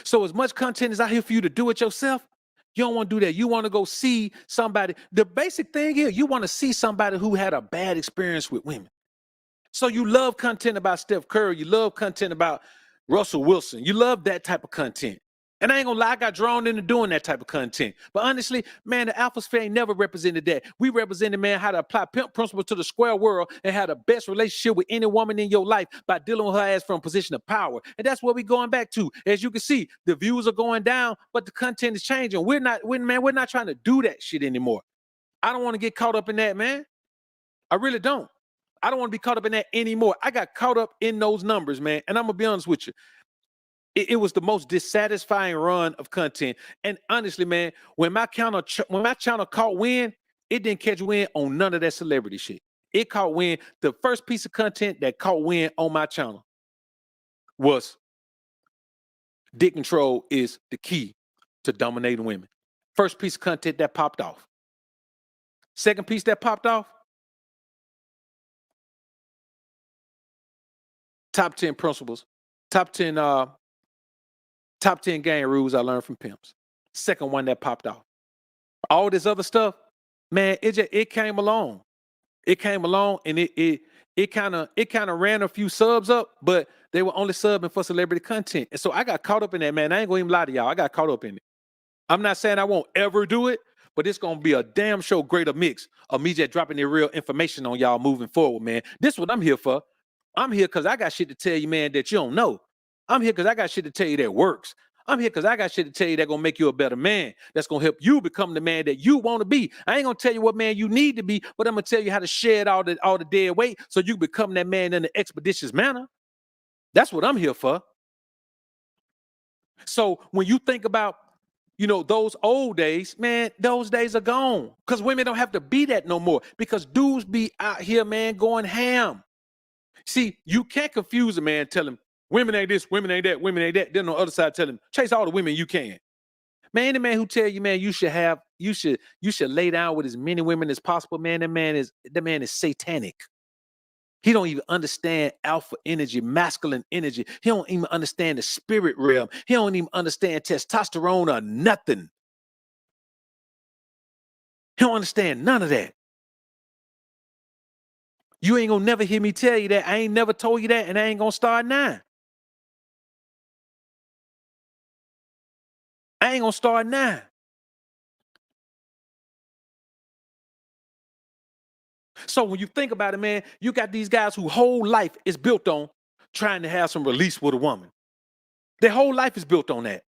So as much content is out here for you to do it yourself, you don't want to do that. You want to go see somebody. The basic thing here, you want to see somebody who had a bad experience with women. So you love content about Steph Curry. You love content about Russell Wilson. You love that type of content. And I ain't gonna lie, I got drawn into doing that type of content. But honestly, man, the Alphasphere ain't never represented that. We represented, man, how to apply pimp principles to the square world and have the best relationship with any woman in your life by dealing with her ass from a position of power. And that's what we're going back to. As you can see, the views are going down, but the content is changing. We're not trying to do that shit anymore. I don't want to get caught up in that, man. I really don't. I don't want to be caught up in that anymore. I got caught up in those numbers, man. And I'm going to be honest with you. It was the most dissatisfying run of content. And honestly, man, when my channel caught wind, it didn't catch wind on none of that celebrity shit. it caught wind. The first piece of content that caught wind on my channel was dick control is the key to dominating women. First piece of content that popped off. Second piece that popped off, top 10 principles, top 10 game rules I learned from pimps. Second one that popped off. All this other stuff, man, it came along. It came along and it kind of ran a few subs up, but they were only subbing for celebrity content. And so I got caught up in that, man. I ain't gonna even lie to y'all. I got caught up in it. I'm not saying I won't ever do it, but it's gonna be a damn show greater mix of me just dropping the real information on y'all moving forward, man. This is what I'm here for. I'm here because I got shit to tell you, man, that you don't know. I'm here because I got shit to tell you that works. I'm here because I got shit to tell you that's gonna make you a better man. That's gonna help you become the man that you want to be. I ain't gonna tell you what man you need to be, but I'm gonna tell you how to shed all the dead weight so you become that man in an expeditious manner. That's what I'm here for. So when you think about, those old days, man, those days are gone. Because women don't have to be that no more. Because dudes be out here, man, going ham. See, you can't confuse a man, tell him women ain't this, women ain't that, women ain't that. Then on the other side, tell him chase all the women you can. Man, any man who tell you, man, you should lay down with as many women as possible, man, that man is satanic. He don't even understand alpha energy, masculine energy. He don't even understand the spirit realm. He don't even understand testosterone or nothing. He don't understand none of that. You ain't gonna never hear me tell you that. I ain't never told you that, and I ain't gonna start now. I ain't gonna start now. So when you think about it, man, you got these guys whose whole life is built on trying to have some release with a woman. Their whole life is built on that.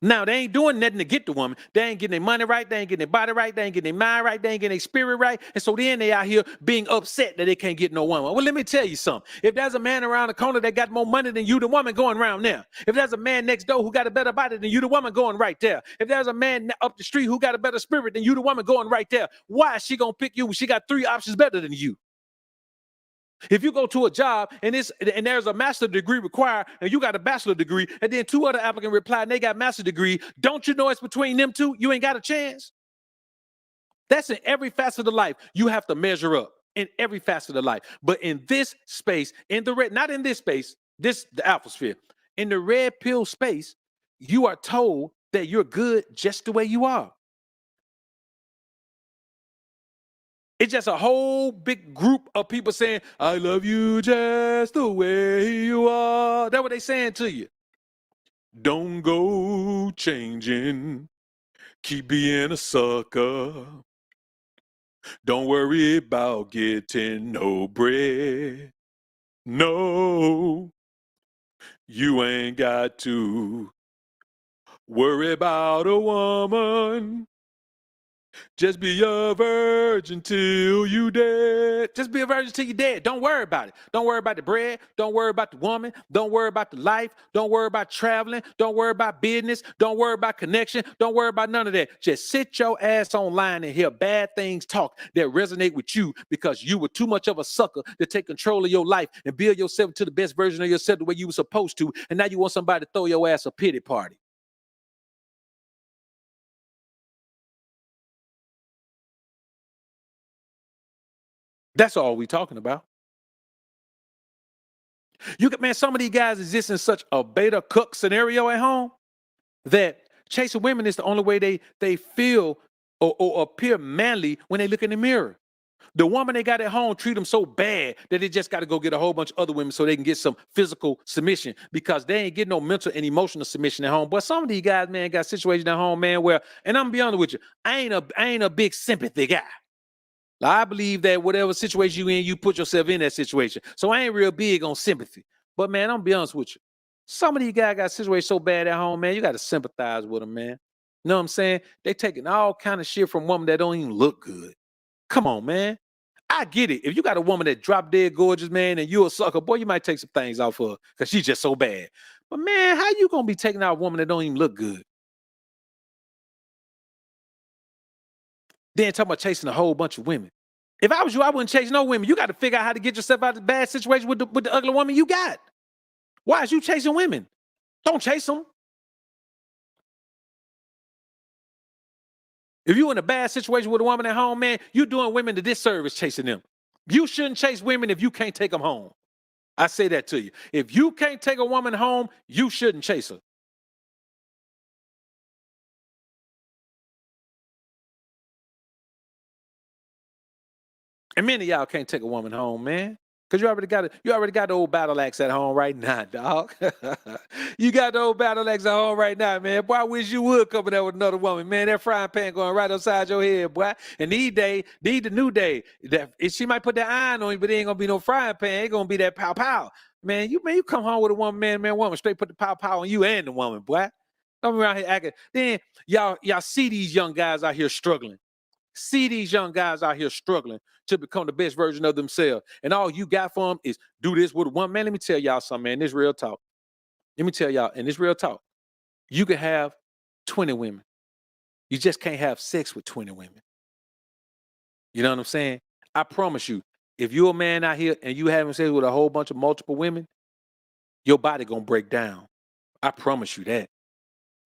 Now, they ain't doing nothing to get the woman. They ain't getting their money right. They ain't getting their body right. They ain't getting their mind right. They ain't getting their spirit right. And so then they out here being upset that they can't get no woman. Well, let me tell you something. If there's a man around the corner that got more money than you, the woman going around there. If there's a man next door who got a better body than you, the woman going right there. If there's a man up the street who got a better spirit than you, the woman going right there. Why is she going to pick you when she got 3 options better than you? If you go to a job and there's a master's degree required and you got a bachelor degree and then 2 other applicants reply and they got master's degree, don't you know it's between them 2? You ain't got a chance. That's in every facet of life. You have to measure up in every facet of life. But in this space, not in this space, the alpha sphere, in the red pill space, you are told that you're good just the way you are. It's just a whole big group of people saying, I love you just the way you are. That's what they saying to you. Don't go changing. Keep being a sucker. Don't worry about getting no bread. No, you ain't got to worry about a woman. Just be a virgin till you dead. Just be a virgin till you dead. Don't worry about it. Don't worry about the bread. Don't worry about the woman. Don't worry about the life. Don't worry about traveling. Don't worry about business. Don't worry about connection. Don't worry about none of that. Just sit your ass online and hear bad things talk that resonate with you because you were too much of a sucker to take control of your life and build yourself to the best version of yourself the way you were supposed to. And now you want somebody to throw your ass a pity party. That's all we talking about. Some of these guys exist in such a beta cook scenario at home that chasing women is the only way they feel or appear manly when they look in the mirror. The woman they got at home treat them so bad that they just got to go get a whole bunch of other women so they can get some physical submission because they ain't getting no mental and emotional submission at home. But some of these guys, man, got situations at home, man, where, and I'm gonna be honest with you, I ain't a big sympathy guy. I believe that whatever situation you in, you put yourself in that situation. So I ain't real big on sympathy. But man, I'm gonna be honest with you. Some of these guys got situations so bad at home, man. You got to sympathize with them, man. You know what I'm saying? They taking all kind of shit from women that don't even look good. Come on, man. I get it. If you got a woman that drop dead gorgeous, man, and you a sucker, boy, you might take some things off her because she's just so bad. But man, how you gonna be taking out a woman that don't even look good? Then talking about chasing a whole bunch of women. If I was you, I wouldn't chase no women. You got to figure out how to get yourself out of the bad situation with the ugly woman you got. Why is you chasing women? Don't chase them. If you're in a bad situation with a woman at home, man, you're doing women a disservice chasing them. You shouldn't chase women if you can't take them home. I say that to you. If you can't take a woman home, you shouldn't chase her. And many of y'all can't take a woman home, man. Because you already got the old battle axe at home right now, dog. You got the old battle axe at home right now, man. Boy, I wish you would come in there with another woman, man. That frying pan going right upside your head, boy. And these the new day, that she might put that iron on you, but it ain't gonna be no frying pan. It's gonna be that pow pow. You come home with a woman, woman, straight put the pow pow on you and the woman, boy. Don't be around here acting. Then y'all see these young guys out here struggling. See these young guys out here struggling to become the best version of themselves. And all you got for them is do this with one. Man, let me tell y'all something, man. This real talk. Let me tell y'all, and this real talk. You can have 20 women. You just can't have sex with 20 women. You know what I'm saying? I promise you, if you're a man out here and you having sex with a whole bunch of multiple women, your body gonna break down. I promise you that.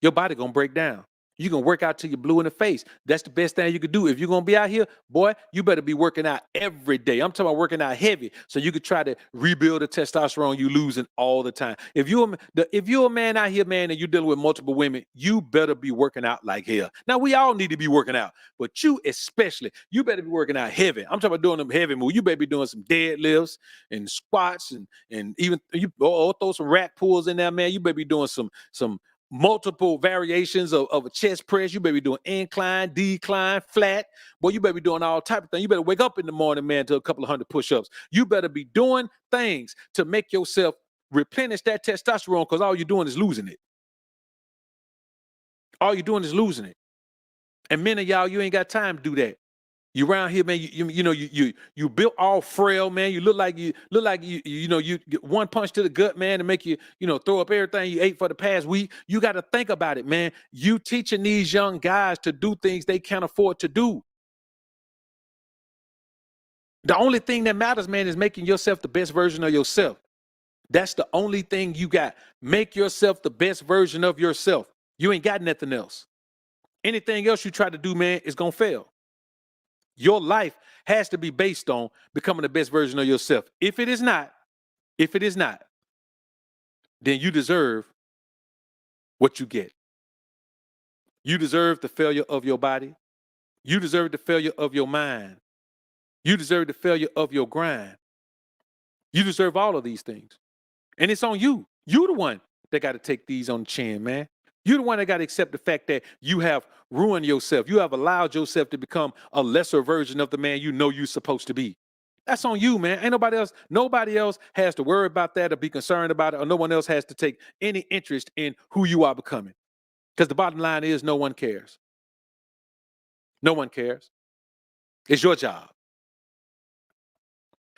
Your body gonna break down. You can work out till you're blue in the face. That's the best thing you can do. If you're gonna be out here, boy, you better be working out every day. I'm talking about working out heavy, so you could try to rebuild the testosterone you losing all the time. If you're a man out here, man, and you're dealing with multiple women, you better be working out like hell. Now we all need to be working out, but you especially, you better be working out heavy. I'm talking about doing them heavy moves. You better be doing some deadlifts and squats and even you throw some rack pulls in there, man. You better be doing some multiple variations of a chest press. You better be doing incline, decline, flat. Boy, you better be doing all type of things. You better wake up in the morning, man, to a couple of 100 push-ups. You better be doing things to make yourself replenish that testosterone, because all you're doing is losing it. All you're doing is losing it. And many of y'all, you ain't got time to do that. You around here, man. You built all frail, man. You look like you get one punch to the gut, man, to make you throw up everything you ate for the past week. You got to think about it, man. You teaching these young guys to do things they can't afford to do. The only thing that matters, man, is making yourself the best version of yourself. That's the only thing you got. Make yourself the best version of yourself. You ain't got nothing else. Anything else you try to do, man, is gonna fail. Your life has to be based on becoming the best version of yourself. If it is not, then you deserve what you get. You deserve the failure of your body. You deserve the failure of your mind. You deserve the failure of your grind. You deserve all of these things. And it's on you. You the one that got to take these on the chin, man. You're the one that got to accept the fact that you have ruined yourself. You have allowed yourself to become a lesser version of the man you know you're supposed to be. That's on you, man. Ain't nobody else has to worry about that or be concerned about it, or no one else has to take any interest in who you are becoming. Because the bottom line is no one cares. No one cares. It's your job.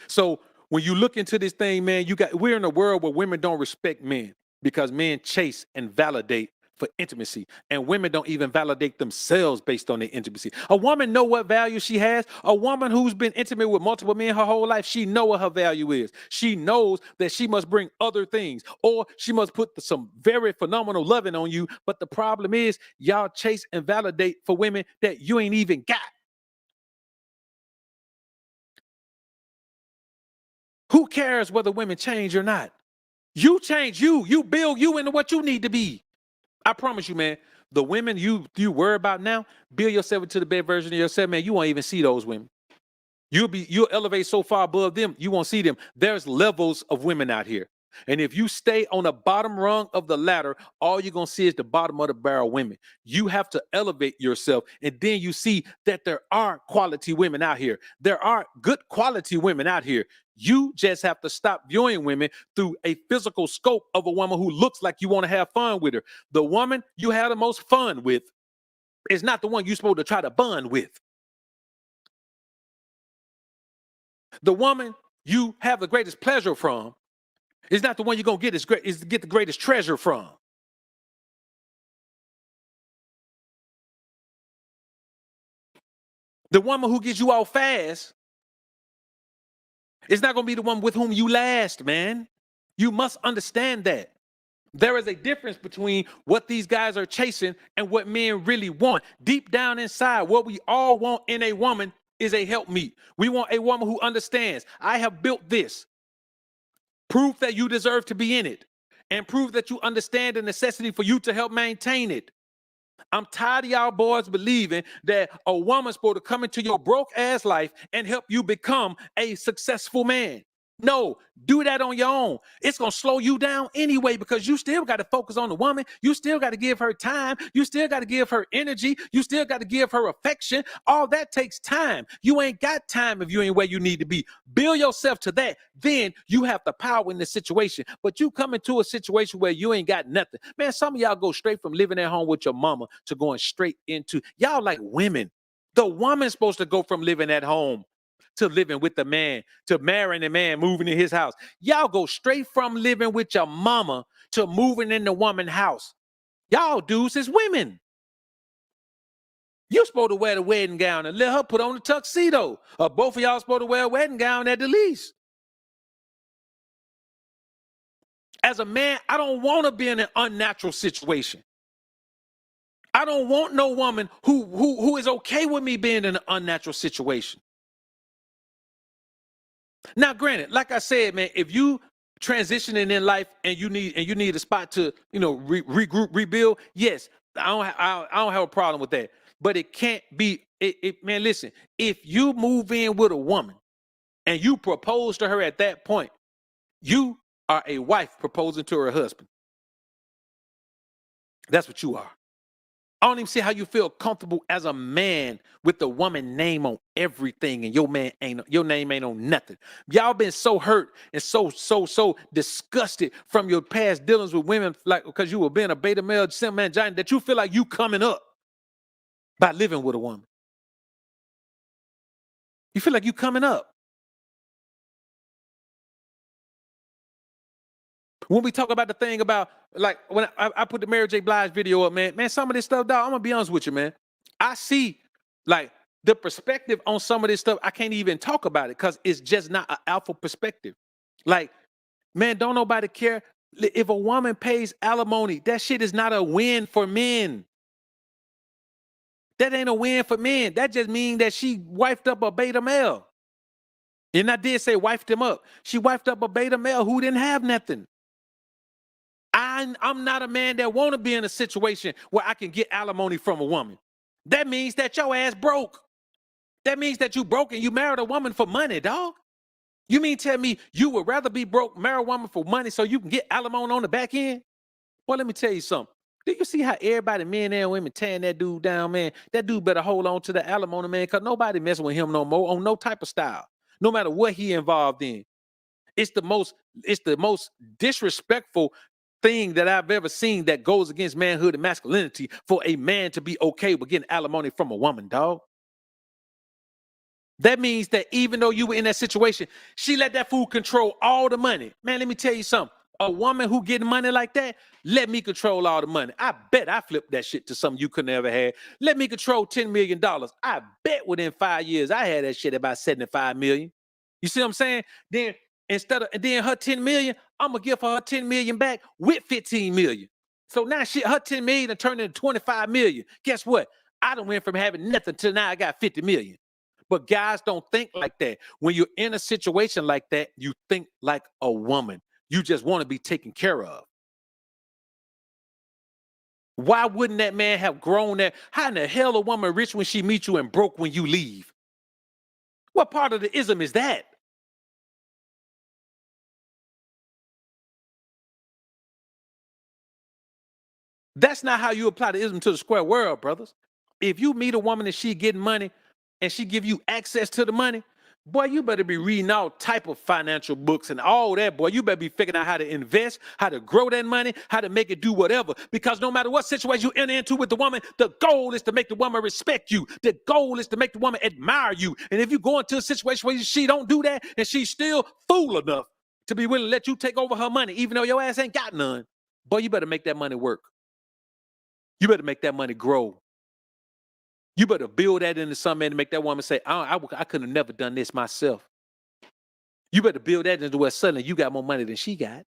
So when you look into this thing, man, we're in a world where women don't respect men because men chase and validate for intimacy, and women don't even validate themselves based on their intimacy. A woman know what value she has. A woman who's been intimate with multiple men her whole life, she know what her value is. She knows that she must bring other things, or she must put some very phenomenal loving on you. But the problem is, y'all chase and validate for women that you ain't even got. Who cares whether women change or not? You change you build you into what you need to be. I promise you, man, the women you worry about now, build yourself into the best version of yourself, man. You won't even see those women. You'll elevate so far above them, you won't see them. There's levels of women out here. And if you stay on the bottom rung of the ladder, all you're going to see is the bottom of the barrel women. You have to elevate yourself. And then you see that there are quality women out here. There are good quality women out here. You just have to stop viewing women through a physical scope of a woman who looks like you want to have fun with her. The woman you have the most fun with is not the one you're supposed to try to bond with. The woman you have the greatest pleasure from is not the one you're going to get the greatest treasure from. The woman who gets you off fast It's not going to be the one with whom you last, man. You must understand that. There is a difference between what these guys are chasing and what men really want. Deep down inside, what we all want in a woman is a helpmeet. We want a woman who understands, I have built this. Proof that you deserve to be in it. And prove that you understand the necessity for you to help maintain it. I'm tired of y'all boys believing that a woman's supposed to come into your broke ass life and help you become a successful man. No, do that on your own. It's going to slow you down anyway because you still got to focus on the woman. You still got to give her time. You still got to give her energy. You still got to give her affection. All that takes time. You ain't got time if you ain't where you need to be. Build yourself to that. Then you have the power in the situation. But you come into a situation where you ain't got nothing. Man, some of y'all go straight from living at home with your mama to going straight into, y'all like women. The woman's supposed to go from living at home to living with the man, to marrying the man, moving in his house. Y'all go straight from living with your mama to moving in the woman's house. Y'all dudes is women. You're supposed to wear the wedding gown and let her put on the tuxedo. Or both of y'all supposed to wear a wedding gown at the least. As a man, I don't want to be in an unnatural situation. I don't want no woman who is okay with me being in an unnatural situation. Now, granted, like I said, man, if you transitioning in life and you need a spot to, regroup, rebuild, yes, I don't have a problem with that. But it can't be, man, listen, if you move in with a woman and you propose to her at that point, you are a wife proposing to her husband. That's what you are. I don't even see how you feel comfortable as a man with the woman name on everything and your name ain't on nothing. Y'all been so hurt and so disgusted from your past dealings with women, like because you were being a beta male, simp man, giant, that you feel like you coming up by living with a woman. You feel like you coming up. When we talk about the thing about, like, when I put the Mary J. Blige video up, man, some of this stuff, dog, I'm going to be honest with you, man. I see, like, the perspective on some of this stuff, I can't even talk about it because it's just not an alpha perspective. Like, man, don't nobody care. If a woman pays alimony, that shit is not a win for men. That ain't a win for men. That just means that she wifed up a beta male. And I did say wifed him up. She wifed up a beta male who didn't have nothing. I'm not a man that want to be in a situation where I can get alimony from a woman. That means that your ass broke. That means that you broke and you married a woman for money, dog. You mean tell me you would rather be broke, marry a woman for money so you can get alimony on the back end? Well, let me tell you something. Do you see how everybody, men and women, tearing that dude down, man? That dude better hold on to the alimony, man, because nobody messing with him no more on no type of style, no matter what he involved in. It's the most disrespectful thing that I've ever seen that goes against manhood and masculinity for a man to be okay with getting alimony from a woman, dog. That means that even though you were in that situation, she let that fool control all the money. Man, let me tell you something. A woman who getting money like that, let me control all the money. I bet I flipped that shit to something you could never have. Let me control $10 million. I bet within 5 years, I had that shit about 75 million. You see what I'm saying? Then then her 10 million, I'm gonna give her 10 million back with 15 million. So now her 10 million and turned into 25 million. Guess what? I done went from having nothing to now I got 50 million. But guys don't think like that. When you're in a situation like that, you think like a woman. You just want to be taken care of. Why wouldn't that man have grown that? How in the hell a woman rich when she meets you and broke when you leave? What part of the ism is that? That's not how you apply the ism to the square world, brothers. If you meet a woman and she getting money and she give you access to the money, boy, you better be reading all type of financial books and all that, boy. You better be figuring out how to invest, how to grow that money, how to make it do whatever. Because no matter what situation you enter into with the woman, the goal is to make the woman respect you. The goal is to make the woman admire you. And if you go into a situation where she don't do that and she's still fool enough to be willing to let you take over her money, even though your ass ain't got none, boy, you better make that money work. You better make that money grow. You better build that into something to make that woman say, I could have never done this myself. You better build that into where suddenly you got more money than she got.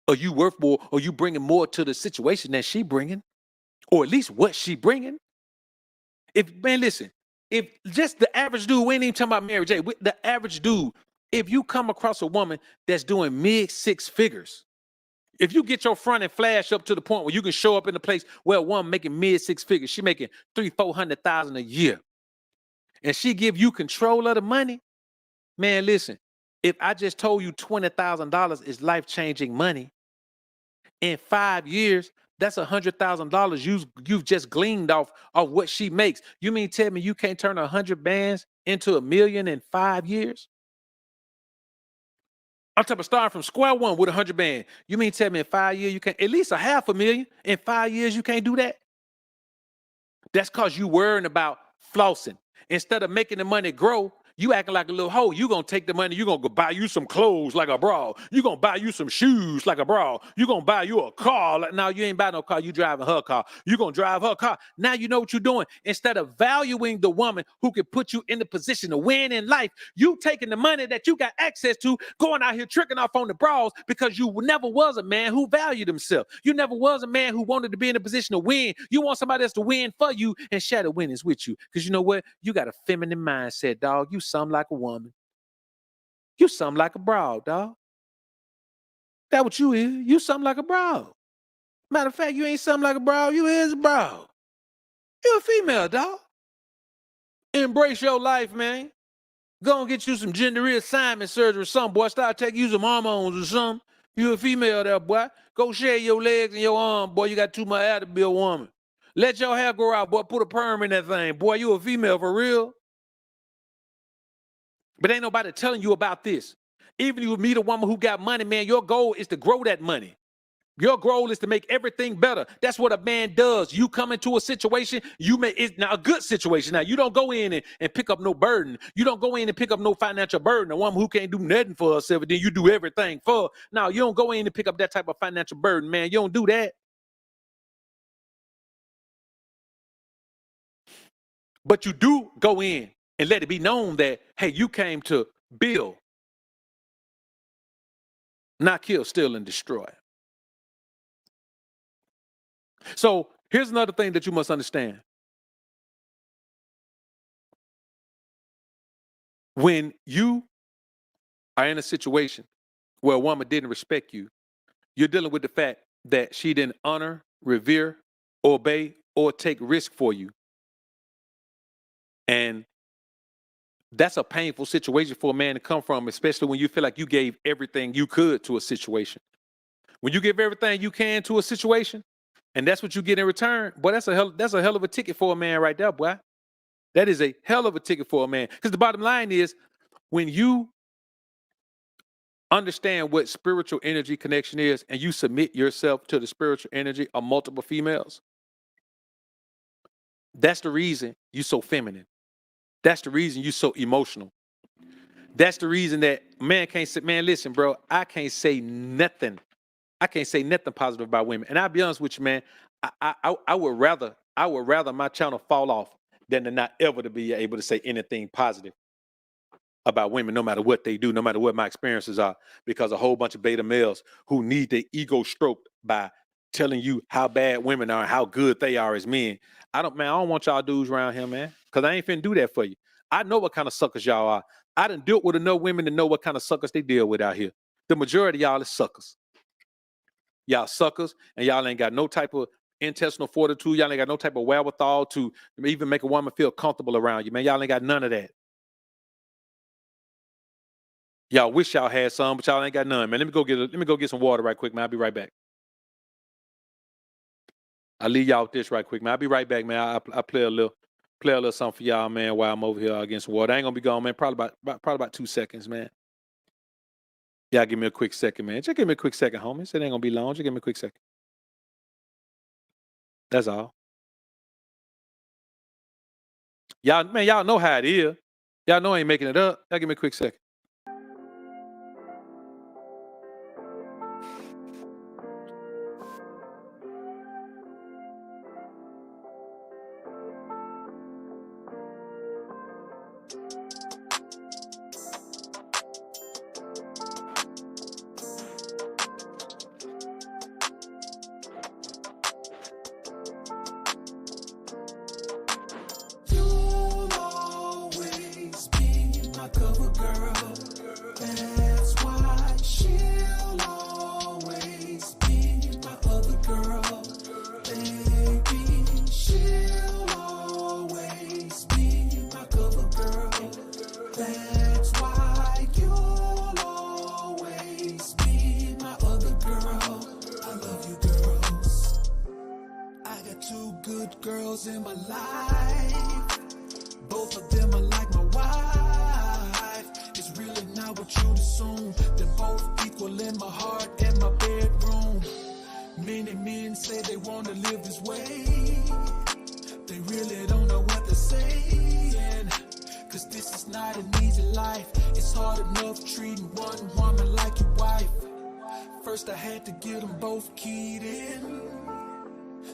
Or you worth more, or you bringing more to the situation than she bringing, or at least what she bringing. Listen, if just the average dude, we ain't even talking about Mary J. The average dude, if you come across a woman that's doing mid 6 figures, if you get your front and flash up to the point where you can show up in a place where a woman making mid 6 figures, she making 300,000-400,000 a year, and she give you control of the money, man, listen, if I just told you $20,000 is life-changing money, in 5 years, that's $100,000 you've just gleaned off of what she makes. You mean tell me you can't turn 100 bands into $1 million in 5 years? I'm talking about starting from square one with 100 bands. You mean tell me in 5 years you can't at least $500,000 in 5 years you can't do that? That's because you worrying about flossing. Instead of making the money grow, you acting like a little hoe. You gonna take the money, you gonna go buy you some clothes like a bra. You gonna buy you some shoes like a bra. You gonna buy you a car. Now you ain't buy no car, you driving her car. You gonna drive her car. Now you know what you're doing. Instead of valuing the woman who can put you in the position to win in life, you taking the money that you got access to, going out here tricking off on the bras because you never was a man who valued himself. You never was a man who wanted to be in a position to win. You want somebody else to win for you and share the winnings with you. Because you know what? You got a feminine mindset, dog. You something like a woman. You something like a broad, dog. That what you is. You something like a broad. Matter of fact, you ain't something like a broad. You is a broad. You a female, dog. Embrace your life, man. Go and get you some gender reassignment surgery or something, boy. Start taking you some hormones or something. You a female there, boy. Go shave your legs and your arm, boy. You got too much hair to be a woman. Let your hair grow out, boy. Put a perm in that thing. Boy, you a female for real. But ain't nobody telling you about this. Even if you meet a woman who got money, man, your goal is to grow that money. Your goal is to make everything better. That's what a man does. You come into a situation, it's now a good situation. Now, you don't go in and pick up no burden. You don't go in and pick up no financial burden. A woman who can't do nothing for herself, and then you do everything for her. Now, you don't go in and pick up that type of financial burden, man. You don't do that. But you do go in and let it be known that, hey, you came to build, not kill, steal, and destroy. So here's another thing that you must understand. When you are in a situation where a woman didn't respect you, you're dealing with the fact that she didn't honor, revere, obey, or take risk for you. And that's a painful situation for a man to come from, especially when you feel like you gave everything you could to a situation. When you give everything you can to a situation, and that's what you get in return, boy, that's a hell of a ticket for a man right there, boy. That is a hell of a ticket for a man. Because the bottom line is, when you understand what spiritual energy connection is and you submit yourself to the spiritual energy of multiple females, that's the reason you're so feminine. That's the reason you're so emotional. That's the reason that man can't say, man, listen, bro, I can't say nothing. I can't say nothing positive about women. And I'll be honest with you, man, I would rather my channel fall off than to not ever to be able to say anything positive about women, no matter what they do, no matter what my experiences are, because a whole bunch of beta males who need their ego stroked by telling you how bad women are, how good they are as men. I don't want y'all dudes around here, man, because I ain't finna do that for you. I know what kind of suckers y'all are. I done dealt with enough women to know what kind of suckers they deal with out here. The majority of y'all is suckers. Y'all suckers, and y'all ain't got no type of intestinal fortitude. Y'all ain't got no type of wherewithal to even make a woman feel comfortable around you, man. Y'all ain't got none of that. Y'all wish y'all had some, but y'all ain't got none, man. Let me go get some water right quick, man. I'll be right back. I'll leave y'all with this right quick, man. I'll be right back, man. I play a little something for y'all, man, while I'm over here getting some water. I ain't gonna be gone, man. Probably about 2 seconds, man. Y'all give me a quick second, man. Just give me a quick second, homies. It ain't gonna be long. Just give me a quick second. That's all. Y'all know how it is. Y'all know I ain't making it up. Y'all give me a quick second. That's why you'll always be my other girl. I love you, girls. I got 2 good girls in my life. Both of them are like my wife. It's really not what you'd assume. They're both equal in my heart and my bedroom. Many men say they want to live this way. They really don't know what they're saying. Cause this is not an easy life. It's hard enough treating one woman like your wife. First I had to get them both keyed in,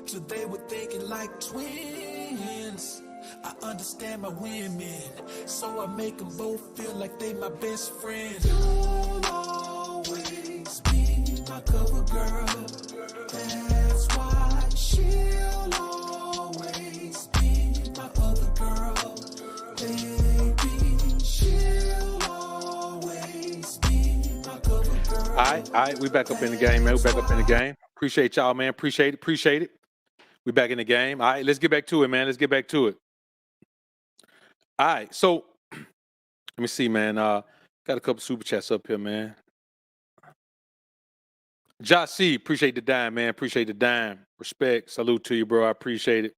so they were thinking like twins. I understand my women, so I make them both feel like they my best friend. You'll always be my cover girl. That's why she'll always be my other girl. Baby, she'll always be my cover girl. All right, we back up in the game, man. We back up in the game. Appreciate y'all, man. Appreciate it. We back in the game. All right, let's get back to it, man. Let's get back to it. All right, so let me see, man. Got a couple super chats up here, man. Josh C, appreciate the dime, man. Appreciate the dime. Respect. Salute to you, bro. I appreciate it.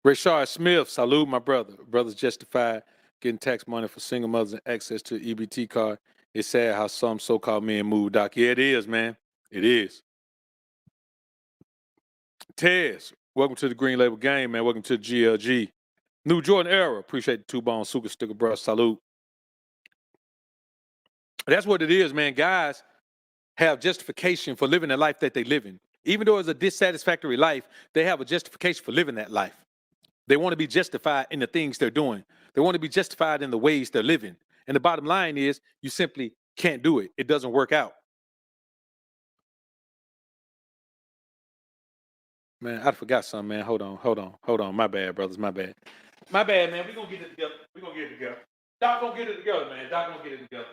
Rashard Smith, salute, my brother. Brothers justified getting tax money for single mothers and access to EBT card. It's sad how some so-called men move, Doc. Yeah, it is, man. It is. Tez, welcome to the Green Label Game, man. Welcome to the GLG. New Jordan Era, appreciate the 2-bone super sticker, bro. Salute. That's what it is, man. Guys have justification for living the life that they live in. Even though it's a dissatisfactory life, they have a justification for living that life. They want to be justified in the things they're doing. They want to be justified in the ways they're living. And the bottom line is you simply can't do it. It doesn't work out. Man, I forgot something, man. Hold on. My bad, brothers. My bad, man. We're going to get it together. Doc gonna get it together, man. Doc gonna get it together.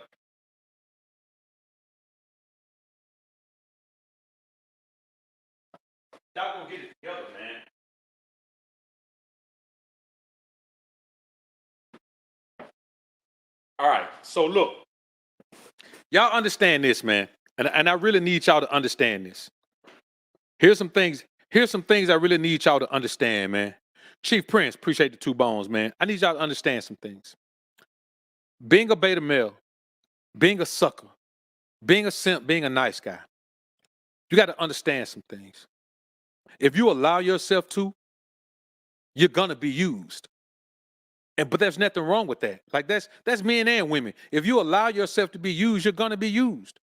Doc gonna get it together, man. All right, so look. Y'all understand this, man. And I really need y'all to understand this. Here's some things I really need y'all to understand, man. Chief Prince, appreciate the 2 bones, man. I need y'all to understand some things. Being a beta male, being a sucker, being a simp, being a nice guy, you got to understand some things. If you allow yourself to, you're gonna be used. But there's nothing wrong with that. Like that's men and women. If you allow yourself to be used, you're gonna be used.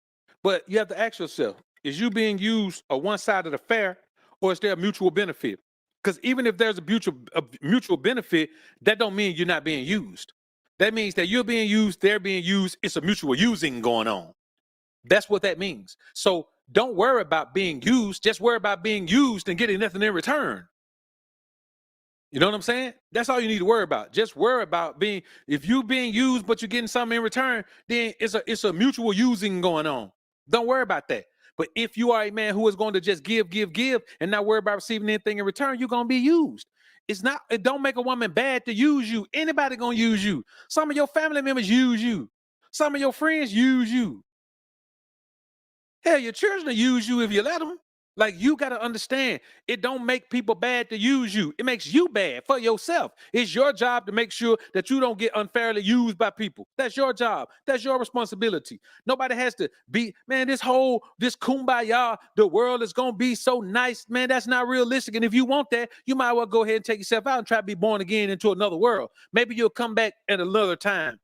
But you have to ask yourself, is you being used a one-sided affair, or is there a mutual benefit? Because even if there's a mutual benefit, that don't mean you're not being used. That means that you're being used, they're being used, it's a mutual using going on. That's what that means. So don't worry about being used, just worry about being used and getting nothing in return. You know what I'm saying? That's all you need to worry about. Just worry about if you're being used, but you're getting something in return, then it's a mutual using going on. Don't worry about that. But if you are a man who is going to just give, and not worry about receiving anything in return, you're going to be used. It don't make a woman bad to use you. Anybody going to use you. Some of your family members use you. Some of your friends use you. Hell, your children will use you if you let them. Like, you got to understand, it don't make people bad to use you. It makes you bad for yourself. It's your job to make sure that you don't get unfairly used by people. That's your job. That's your responsibility. Nobody has to be, man, this kumbaya, the world is going to be so nice. Man, that's not realistic. And if you want that, you might well go ahead and take yourself out and try to be born again into another world. Maybe you'll come back at another time.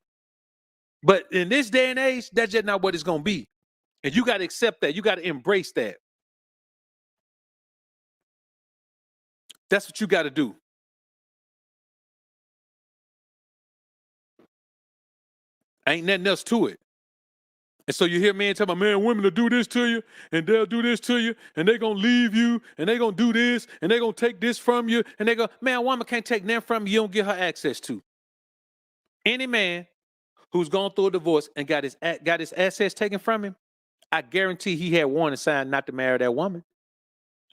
But in this day and age, that's just not what it's going to be. And you got to accept that. You got to embrace that. That's what you got to do. Ain't nothing else to it. And so you hear men tell my man, women will do this to you, and they'll do this to you, and they're going to leave you, and they're going to do this, and they're going to take this from you, and they go, man, a woman can't take that from you, you don't get her access to. Any man who's gone through a divorce and got his assets taken from him, I guarantee he had warning signs not to marry that woman.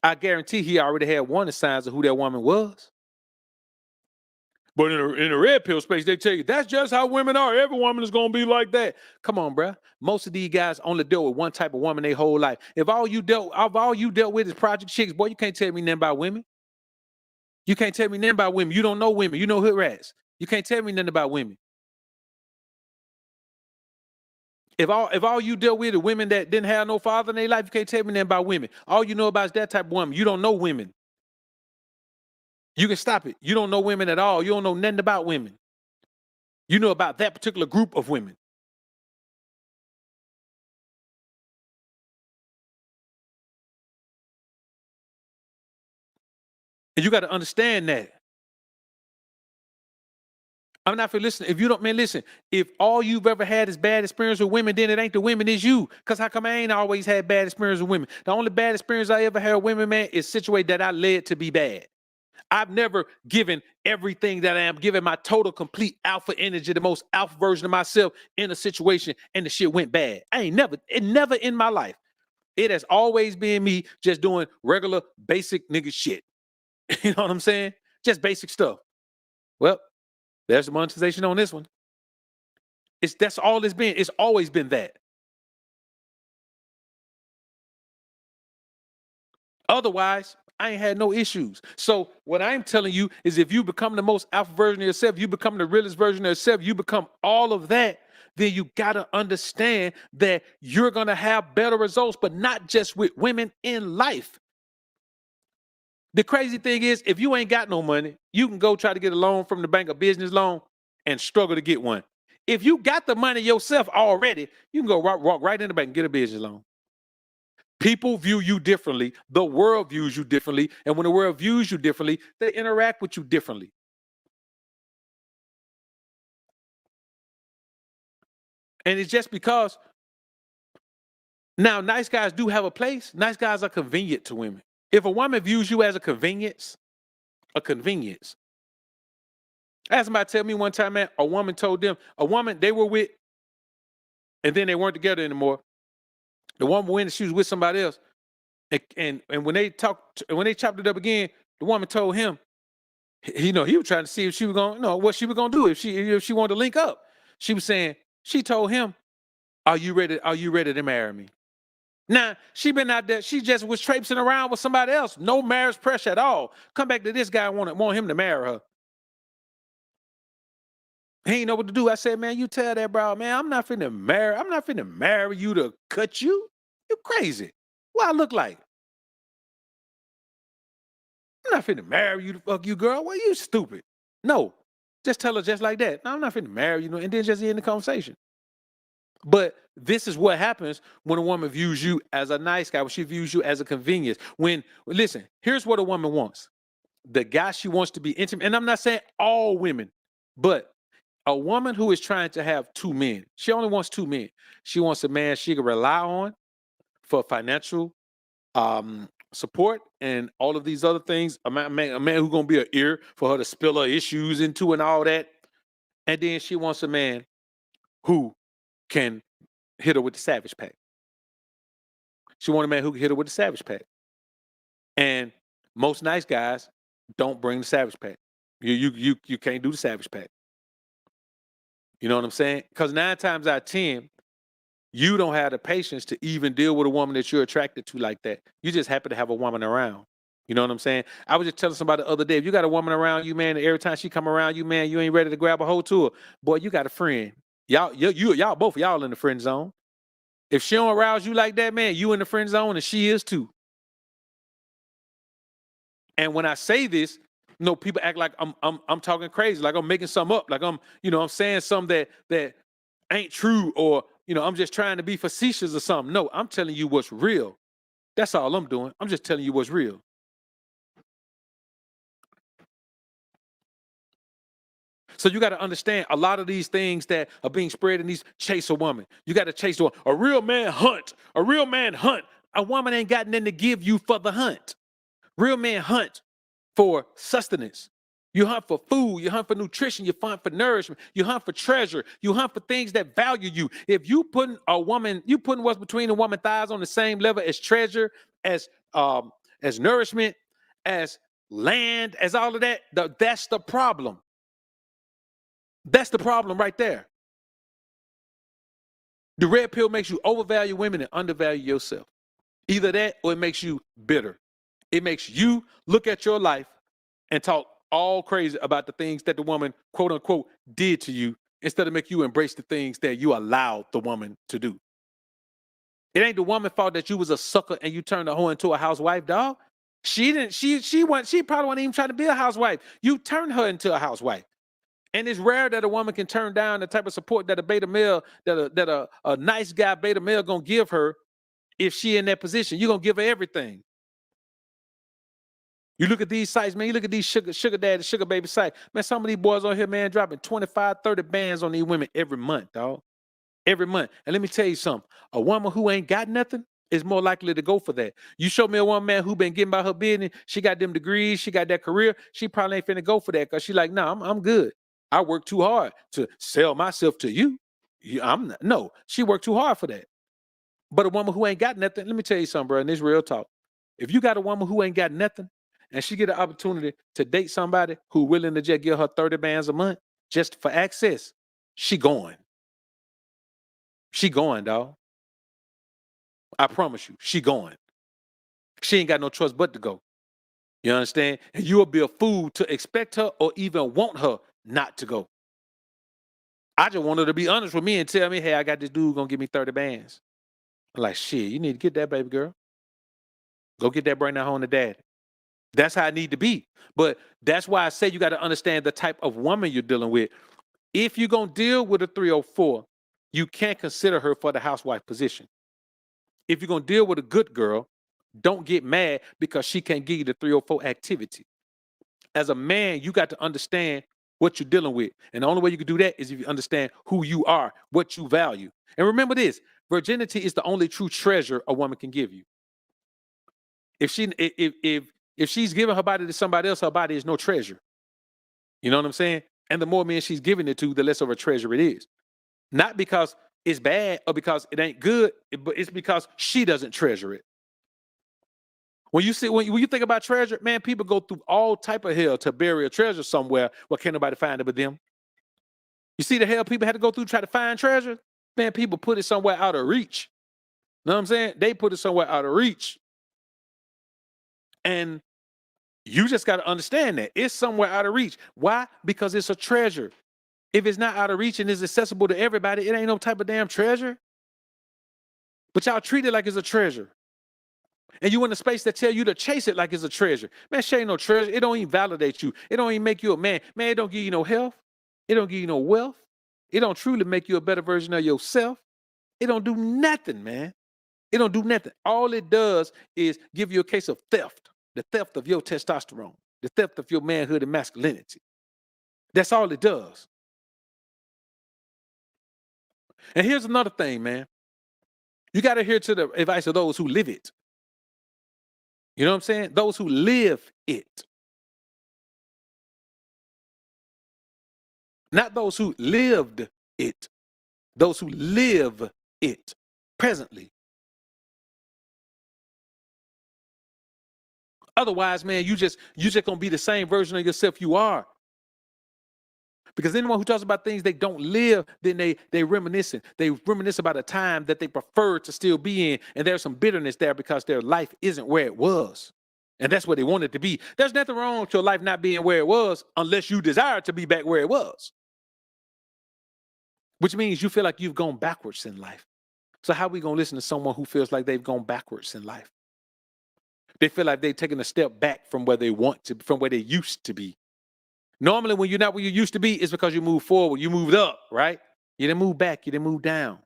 I guarantee he already had warning signs of who that woman was. But in the red pill space, they tell you that's just how women are. Every woman is gonna be like that. Come on, bruh. Most of these guys only deal with one type of woman their whole life. If all you dealt with is project chicks, boy, you can't tell me nothing about women. You can't tell me nothing about women. You don't know women. You know hood rats. You can't tell me nothing about women. If all you dealt with is women that didn't have no father in their life, you can't tell me nothing about women. All you know about is that type of woman. You don't know women. You can stop it. You don't know women at all. You don't know nothing about women. You know about that particular group of women. And you got to understand that. I'm not for listening. If you don't, man, listen. If all you've ever had is bad experience with women, then it ain't the women, it's you. Because how come I ain't always had bad experience with women? The only bad experience I ever had with women, man, is situated that I led to be bad. I've never given everything that I am, given my total, complete alpha energy, the most alpha version of myself in a situation, and the shit went bad. It never in my life. It has always been me just doing regular, basic nigga shit. You know what I'm saying? Just basic stuff. Well, there's the monetization on this one. That's all it's been. It's always been that. Otherwise, I ain't had no issues. So what I'm telling you is if you become the most alpha version of yourself, you become the realest version of yourself, you become all of that, then you got to understand that you're going to have better results, but not just with women in life. The crazy thing is, if you ain't got no money, you can go try to get a loan from the bank, a business loan, and struggle to get one. If you got the money yourself already, you can go walk right in the bank and get a business loan. People view you differently. The world views you differently. And when the world views you differently, they interact with you differently. And it's just because now nice guys do have a place. Nice guys are convenient to women. If a woman views you as a convenience. I had somebody tell me one time, man, a woman told them, a woman they were with, and then they weren't together anymore. The woman went and she was with somebody else. And when they chopped it up again, the woman told him, he was trying to see if she was going, what she was going to do if she wanted to link up. She was saying, she told him, are you ready to marry me? Now, she been out there, she just was traipsing around with somebody else. No marriage pressure at all. Come back to this guy, want him to marry her. He ain't know what to do. I said, man, you tell that bro, man, I'm not finna marry you to cut you. You crazy. What I look like? I'm not finna marry you to fuck you, girl. Well, you stupid. No, just tell her just like that. No, I'm not finna marry you, and then just end the conversation. But this is what happens when a woman views you as a nice guy, when she views you as a convenience. Listen, here's what a woman wants. The guy she wants to be intimate, and I'm not saying all women, but a woman who is trying to have two men, she only wants two men. She wants a man she can rely on for financial support and all of these other things. A man who's gonna be an ear for her to spill her issues into and all that. And then she wants a man who can hit her with the savage pack. She wants a man who can hit her with the savage pack. And most nice guys don't bring the savage pack. You can't do the savage pack. You know what I'm saying? Because 9 times out of 10, you don't have the patience to even deal with a woman that you're attracted to like that. You just happen to have a woman around. You know what I'm saying? I was just telling somebody the other day, if you got a woman around you, man, and every time she come around you, man, you ain't ready to grab a hold to her. Boy, you got a friend. Y'all both of y'all in the friend zone. If she don't arouse you like that, man, you in the friend zone and she is too. And when I say this, people act like I'm talking crazy, like I'm making something up, like I'm saying something that ain't true, or I'm just trying to be facetious or something. No, I'm telling you what's real. That's all I'm doing. I'm just telling you what's real. So you got to understand a lot of these things that are being spread in these chase a woman. You got to chase one. A real man hunt. A real man hunt. A woman ain't got nothing to give you for the hunt. Real men hunt for sustenance. You hunt for food. You hunt for nutrition. You hunt for nourishment. You hunt for treasure. You hunt for things that value you. If you putting what's between a woman's thighs on the same level as treasure, as nourishment, as land, as all of that, that's the problem. That's the problem right there. The red pill makes you overvalue women and undervalue yourself. Either that or it makes you bitter. It makes you look at your life and talk all crazy about the things that the woman, quote unquote, did to you instead of make you embrace the things that you allowed the woman to do. It ain't the woman's fault that you was a sucker and you turned the hoe into a housewife, dog. She didn't, she probably wasn't even trying to be a housewife. You turned her into a housewife. And it's rare that a woman can turn down the type of support that a beta male, that a nice guy beta male gonna give her if she in that position. You're gonna give her everything. You look at these sites, man, you look at these sugar daddy, sugar baby sites. Man, some of these boys on here, man, dropping 25, 30 bands on these women every month, dog. Every month. And let me tell you something. A woman who ain't got nothing is more likely to go for that. You show me a woman, man, who been getting by her business, she got them degrees, she got that career, she probably ain't finna go for that because she like, no, I'm good. I work too hard to sell myself to you. I'm not, no, she worked too hard for that. But a woman who ain't got nothing, let me tell you something, bro, and this real talk. If you got a woman who ain't got nothing and she get an opportunity to date somebody who willing to just give her 30 bands a month just for access, she going. She going, dog. I promise you, she going. She ain't got no choice but to go. You understand? And you'll be a fool to expect her or even want her not to go. I just want her to be honest with me and tell me, hey, I got this dude gonna give me 30 bands. I'm like, shit, you need to get that, baby girl. Go get that, bring that home to dad. That's how I need to be. But that's why I say you got to understand the type of woman you're dealing with. If you're going to deal with a 304, you can't consider her for the housewife position. If you're going to deal with a good girl, don't get mad because she can't give you the 304 activity. As a man, you got to understand what you're dealing with. And the only way you can do that is if you understand who you are, what you value. And remember this, virginity is the only true treasure a woman can give you. If she's giving her body to somebody else, her body is no treasure. You know what I'm saying? And the more men she's giving it to, the less of a treasure it is. Not because it's bad or because it ain't good, but it's because she doesn't treasure it. When you think about treasure, man, people go through all type of hell to bury a treasure somewhere where can't nobody find it but them. You see the hell people had to go through to try to find treasure? Man, people put it somewhere out of reach. You know what I'm saying? They put it somewhere out of reach. And you just got to understand that it's somewhere out of reach. Why? Because it's a treasure. If it's not out of reach and is accessible to everybody, it ain't no type of damn treasure. But y'all treat it like it's a treasure. And you in a space that tell you to chase it like it's a treasure. Man, shit ain't no treasure. It don't even validate you. It don't even make you a man. Man, it don't give you no health. It don't give you no wealth. It don't truly make you a better version of yourself. It don't do nothing, man. It don't do nothing. All it does is give you a case of theft. The theft of your testosterone. The theft of your manhood and masculinity. That's all it does. And here's another thing, man. You got to adhere to the advice of those who live it. You know what I'm saying? Those who live it. Not those who lived it. Those who live it presently. Otherwise, man, you just gonna be the same version of yourself you are. Because anyone who talks about things they don't live, then they reminiscing. They reminisce about a time that they prefer to still be in, and there's some bitterness there because their life isn't where it was. And that's what they want it to be. There's nothing wrong with your life not being where it was unless you desire to be back where it was. Which means you feel like you've gone backwards in life. So how are we going to listen to someone who feels like they've gone backwards in life? They feel like they've taken a step back from where they want to, from where they used to be. Normally, when you're not where you used to be, it's because you moved forward. You moved up, right? You didn't move back. You didn't move down.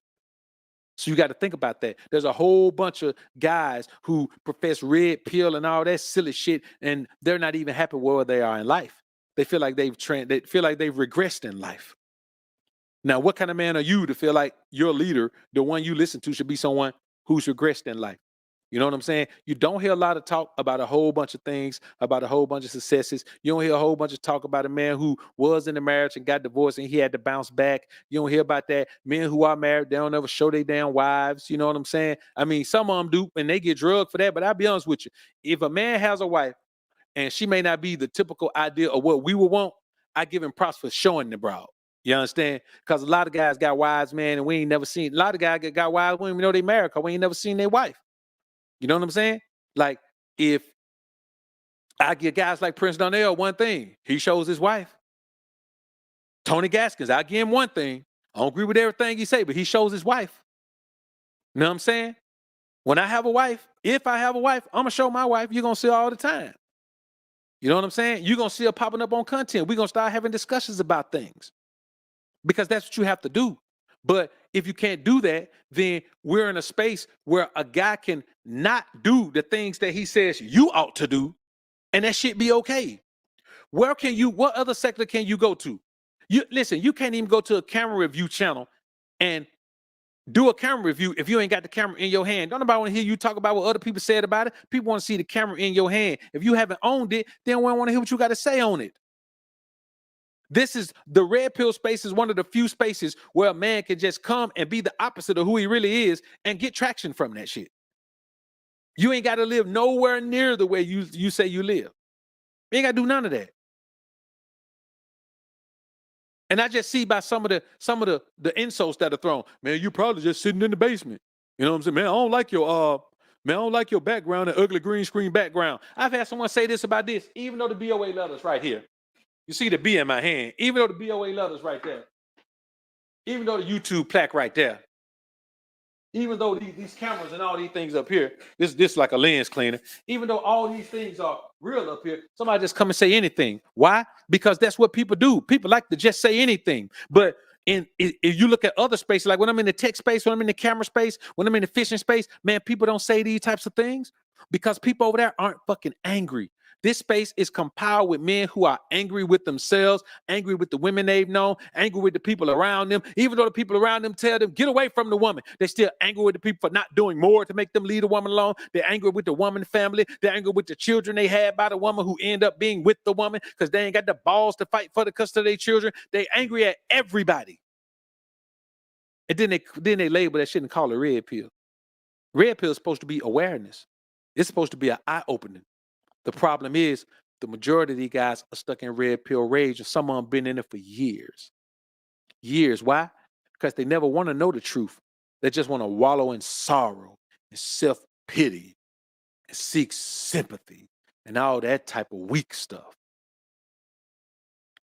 So you got to think about that. There's a whole bunch of guys who profess red pill and all that silly shit, and they're not even happy where they are in life. They feel like they've regressed in life. Now, what kind of man are you to feel like your leader, the one you listen to, should be someone who's regressed in life? You know what I'm saying? You don't hear a lot of talk about a whole bunch of things, about a whole bunch of successes. You don't hear a whole bunch of talk about a man who was in a marriage and got divorced and he had to bounce back. You don't hear about that. Men who are married, they don't ever show their damn wives. You know what I'm saying? I mean, some of them do, and they get drugged for that. But I'll be honest with you. If a man has a wife and she may not be the typical idea of what we would want, I give him props for showing the broad. You understand? Because a lot of guys got wives, man, and we ain't never seen. A lot of guys got wives, we don't even know they married because we ain't never seen their wife. You know what I'm saying? Like, if I give guys like Prince Donnell one thing, he shows his wife. Tony Gaskins, I give him one thing. I don't agree with everything he say, but he shows his wife. You know what I'm saying? When I have a wife, if I have a wife, I'm going to show my wife. You're going to see her all the time. You know what I'm saying? You're going to see her popping up on content. We're going to start having discussions about things because that's what you have to do. But if you can't do that, then we're in a space where a guy can not do the things that he says you ought to do, and that shit be okay. What other sector can you go to? Listen, you can't even go to a camera review channel and do a camera review if you ain't got the camera in your hand. Don't nobody want to hear you talk about what other people said about it. People want to see the camera in your hand. If you haven't owned it, they don't want to hear what you got to say on it. This is the red pill space is one of the few spaces where a man can just come and be the opposite of who he really is and get traction from that shit. You ain't got to live nowhere near the way you say you live. You ain't got to do none of that. And I just see by some of the insults that are thrown. Man, you probably just sitting in the basement. You know what I'm saying? Man, I don't like your background and ugly green screen background. I've had someone say this about this, even though the BOA letters right here. You see the B in my hand, even though the BOA letters right there. Even though the YouTube plaque right there. Even though these cameras and all these things up here, this like a lens cleaner. Even though all these things are real up here, somebody just come and say anything. Why? Because that's what people do. People like to just say anything. But if you look at other spaces, like when I'm in the tech space, when I'm in the camera space, when I'm in the fishing space, man, people don't say these types of things because people over there aren't fucking angry. This space is compiled with men who are angry with themselves, angry with the women they've known, angry with the people around them. Even though the people around them tell them, get away from the woman, they're still angry with the people for not doing more to make them leave the woman alone. They're angry with the woman family. They're angry with the children they had by the woman who end up being with the woman because they ain't got the balls to fight for the custody of their children. They're angry at everybody. And then they label that shit and call it red pill. Red pill is supposed to be awareness. It's supposed to be an eye-opening. The problem is the majority of these guys are stuck in red pill rage, and some of them been in it for years. Years. Why? Because they never want to know the truth. They just want to wallow in sorrow and self-pity and seek sympathy and all that type of weak stuff.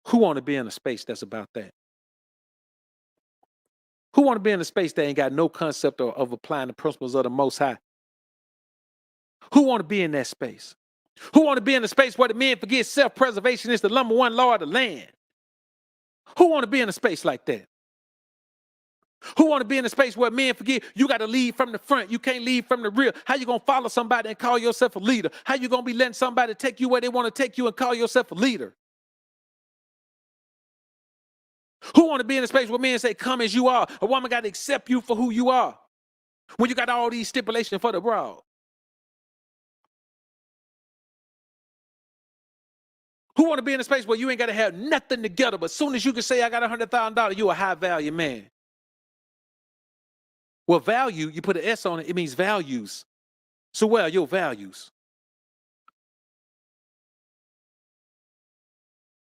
Who want to be in a space that's about that? Who want to be in a space that ain't got no concept of applying the principles of the Most High? Who want to be in that space? Who want to be in a space where the men forget self-preservation is the number one law of the land? Who want to be in a space like that? Who want to be in a space where men forget you got to lead from the front, you can't lead from the rear? How you going to follow somebody and call yourself a leader? How you going to be letting somebody take you where they want to take you and call yourself a leader? Who want to be in a space where men say, come as you are? A woman got to accept you for who you are. When you got all these stipulations for the broad. Who want to be in a space where you ain't got to have nothing together, but as soon as you can say, I got $100,000, you a high value man. Well, value, you put an S on it, it means values. So where are your values?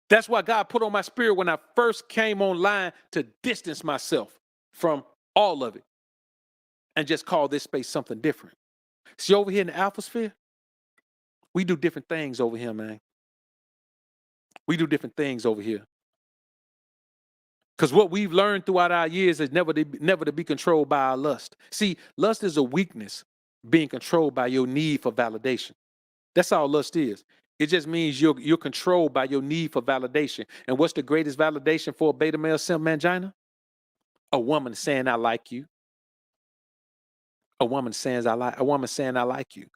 That's why God put on my spirit when I first came online to distance myself from all of it and just call this space something different. See, over here in the Alpha Sphere, we do different things over here, man. We do different things over here. Because what we've learned throughout our years is never to be controlled by our lust. See, lust is a weakness being controlled by your need for validation. That's all lust is. It just means you're controlled by your need for validation. And what's the greatest validation for a beta male simp mangina? A woman saying I like you. A woman saying I like you.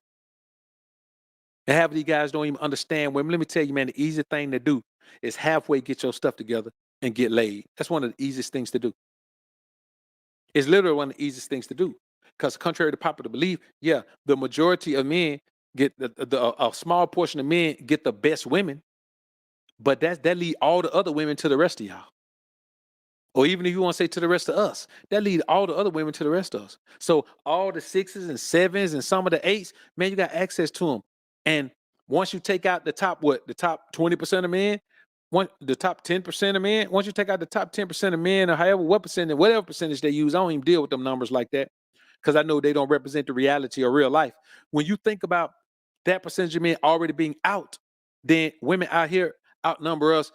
And half of these guys don't even understand. Well, let me tell you, man, the easy thing to do is halfway get your stuff together and get laid. That's one of the easiest things to do. It's literally one of the easiest things to do. Because contrary to popular belief, yeah, the majority of men get a small portion of men get the best women, but that lead all the other women to the rest of y'all. Or even if you want to say to the rest of us, that lead all the other women to the rest of us. So all the 6s and 7s and some of the 8s, man, you got access to them. And once you take out the top 20% of men, the top 10% of men, once you take out the top 10% of men, or however, whatever percentage they use, I don't even deal with them numbers like that, because I know they don't represent the reality of real life. When you think about that percentage of men already being out, then women out here outnumber us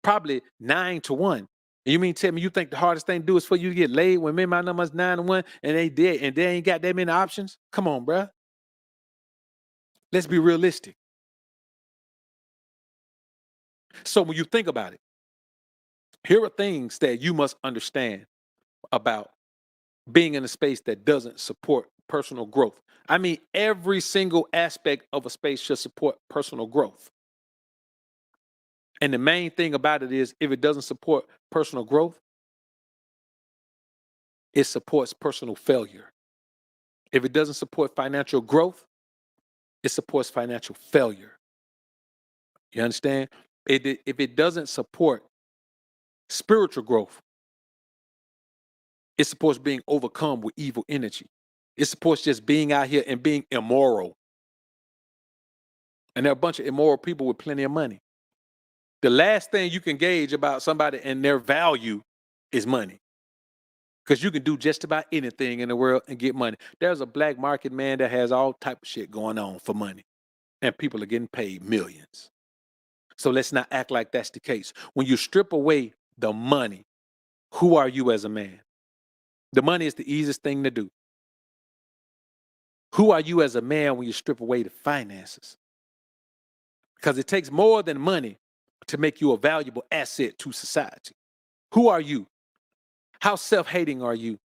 probably 9-1. And you mean tell me you think the hardest thing to do is for you to get laid when men my number's 9-1 and they dead and they ain't got that many options? Come on, bruh. Let's be realistic. So when you think about it, here are things that you must understand about being in a space that doesn't support personal growth. I mean, every single aspect of a space should support personal growth. And the main thing about it is, if it doesn't support personal growth, it supports personal failure. If it doesn't support financial growth, it supports financial failure. You understand? If it doesn't support spiritual growth, it supports being overcome with evil energy. It supports just being out here and being immoral. And there are a bunch of immoral people with plenty of money. The last thing you can gauge about somebody and their value is money. Because you can do just about anything in the world and get money. There's a black market, man, that has all type of shit going on for money. And people are getting paid millions. So let's not act like that's the case. When you strip away the money, who are you as a man? The money is the easiest thing to do. Who are you as a man when you strip away the finances? Because it takes more than money to make you a valuable asset to society. Who are you? How self-hating are you?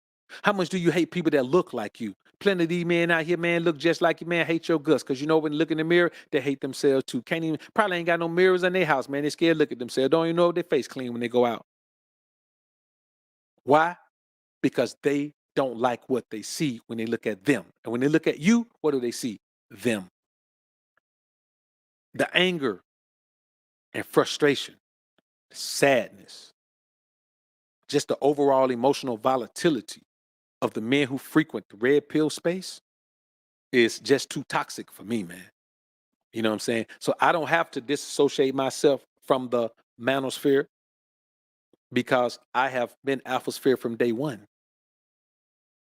How much do you hate people that look like you? Plenty of these men out here, man, look just like you, man, hate your guts. Because you know when they look in the mirror, they hate themselves too. Probably ain't got no mirrors in their house, man. They scared to look at themselves. Don't even know if their face clean when they go out. Why? Because they don't like what they see when they look at them. And when they look at you, what do they see? Them. The anger and frustration, sadness, just the overall emotional volatility of the men who frequent the red pill space is just too toxic for me, man. You know what I'm saying? So I don't have to disassociate myself from the manosphere because I have been alphasphere from day one.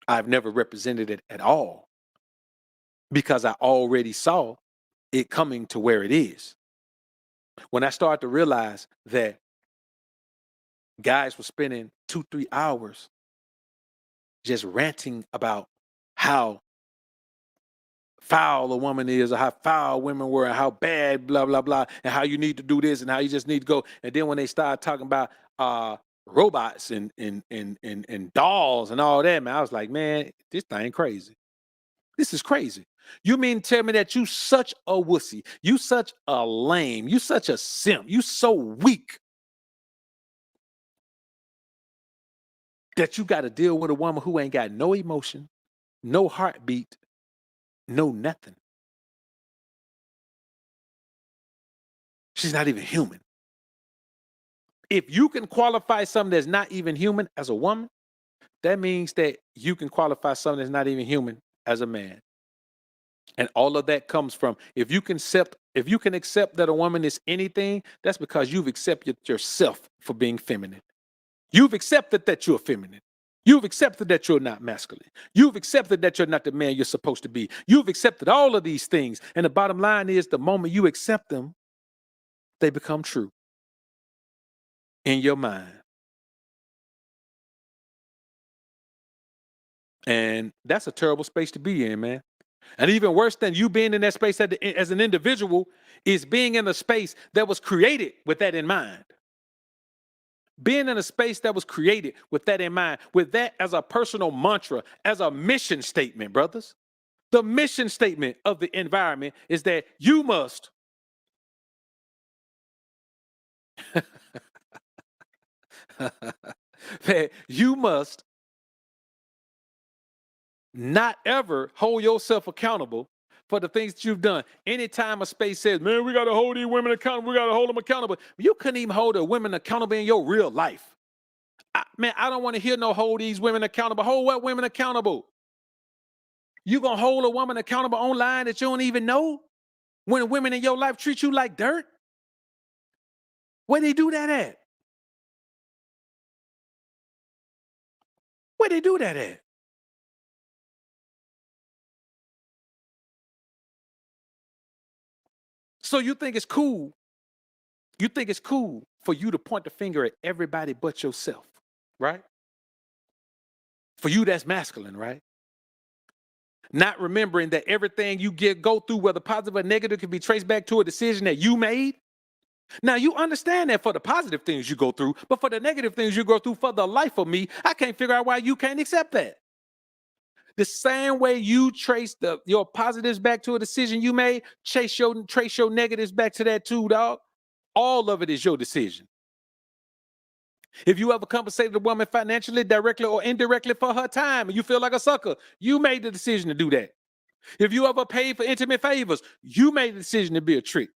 I've never represented it at all because I already saw it coming to where it is. When I started to realize that guys were spending 2-3 hours just ranting about how foul a woman is, or how foul women were, and how bad, blah, blah, blah, and how you need to do this and how you just need to go. And then when they start talking about robots and dolls and all that, man, I was like, man, this thing crazy. This is crazy. You mean tell me that you such a wussy, you such a lame, you such a simp, you so weak that you got to deal with a woman who ain't got no emotion, no heartbeat, no nothing. She's not even human. If you can qualify something that's not even human as a woman, that means that you can qualify something that's not even human as a man. And all of that comes from if you can accept that a woman is anything, that's because you've accepted yourself for being feminine. You've accepted that you're feminine. You've accepted that you're not masculine. You've accepted that you're not the man you're supposed to be. You've accepted all of these things. And the bottom line is the moment you accept them, they become true in your mind. And that's a terrible space to be in, man. And even worse than you being in that space as an individual is being in a space that was created with that in mind. Being in a space that was created with that in mind, with that as a personal mantra, as a mission statement, brothers. The mission statement of the environment is that you must that you must not ever hold yourself accountable for the things that you've done. Anytime a space says, man, we got to hold these women accountable, we got to hold them accountable. You couldn't even hold a woman accountable in your real life. I don't want to hear no hold these women accountable. Hold what women accountable? You gonna hold a woman accountable online that you don't even know when women in your life treat you like dirt? Where they do that at? Where they do that at? So you think it's cool? You think it's cool for you to point the finger at everybody but yourself, right? For you, that's masculine, right? Not remembering that everything you go through, whether positive or negative, can be traced back to a decision that you made. Now, you understand that for the positive things you go through, but for the negative things you go through, for the life of me, I can't figure out why you can't accept that. The same way you trace your positives back to a decision you made, trace your negatives back to that too, dog. All of it is your decision. If you ever compensated a woman financially, directly or indirectly for her time, and you feel like a sucker, you made the decision to do that. If you ever paid for intimate favors, you made the decision to be a trick.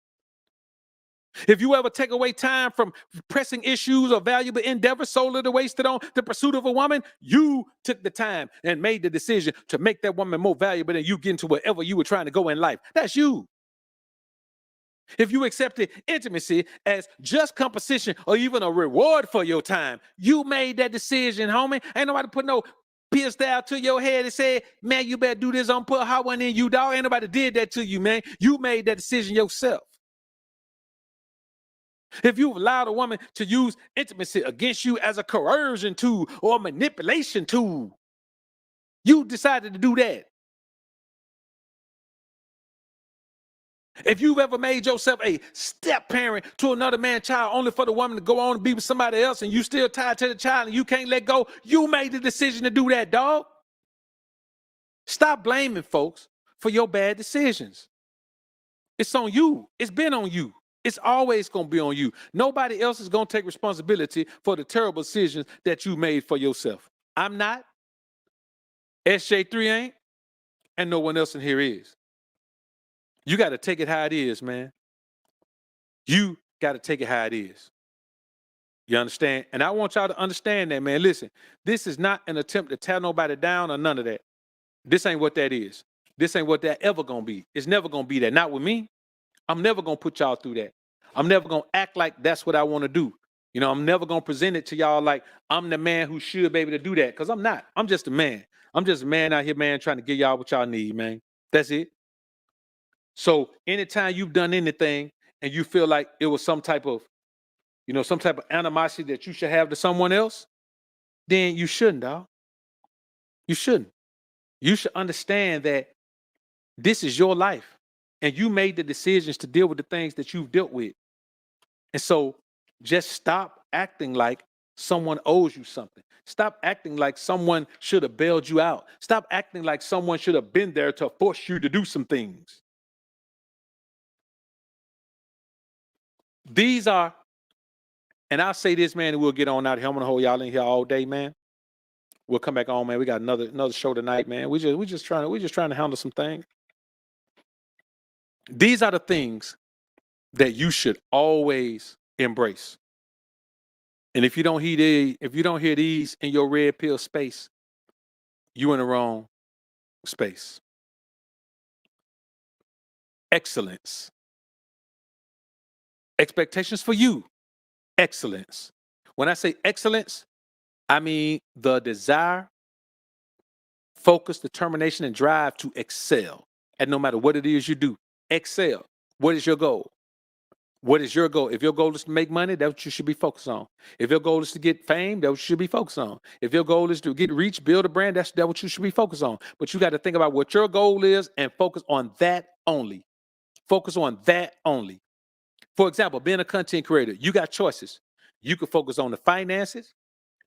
If you ever take away time from pressing issues or valuable endeavors solely wasted on the pursuit of a woman, you took the time and made the decision to make that woman more valuable than you getting to wherever you were trying to go in life. That's you. If you accepted intimacy as just compensation or even a reward for your time, you made that decision, homie. Ain't nobody put no pistol to your head and said, man, you better do this. I'm put a hot one in you, dog. Ain't nobody did that to you, man. You made that decision yourself. If you've allowed a woman to use intimacy against you as a coercion tool or a manipulation tool, you decided to do that. If you've ever made yourself a step parent to another man's child only for the woman to go on and be with somebody else and you still tied to the child and you can't let go, you made the decision to do that, dog. Stop blaming folks for your bad decisions. It's on you. It's been on you. It's always going to be on you. Nobody else is going to take responsibility for the terrible decisions that you made for yourself. I'm not. SJ3 ain't. And no one else in here is. You got to take it how it is, man. You got to take it how it is. You understand? And I want y'all to understand that, man. Listen, this is not an attempt to tear nobody down or none of that. This ain't what that is. This ain't what that ever going to be. It's never going to be that. Not with me. I'm never going to put y'all through that. I'm never going to act like that's what I want to do. You know, I'm never going to present it to y'all like I'm the man who should be able to do that, because I'm not. I'm just a man. I'm just a man out here, man, trying to give y'all what y'all need, man. That's it. So anytime you've done anything and you feel like it was some type of animosity that you should have to someone else, then you shouldn't, dog. You shouldn't. You should understand that this is your life and you made the decisions to deal with the things that you've dealt with. And so just stop acting like someone owes you something. Stop acting like someone should have bailed you out. Stop acting like someone should have been there to force you to do some things. These are, and I'll say this, man, and we'll get on out here. I'm gonna hold y'all in here all day, man. We'll come back on, man. We got another show tonight, man. We just trying to handle some things. These are the things that you should always embrace. And if you don't hear these in your red pill space, you in the wrong space. Excellence. Expectations for you. Excellence. When I say excellence, I mean the desire, focus, determination, and drive to excel. And no matter what it is you do, excel. What is your goal? What is your goal? If your goal is to make money, that's what you should be focused on. If your goal is to get fame, that's what you should be focused on. If your goal is to get reach, build a brand, that's what you should be focused on. But you got to think about what your goal is and focus on that only. Focus on that only. For example, being a content creator, you got choices. You can focus on the finances.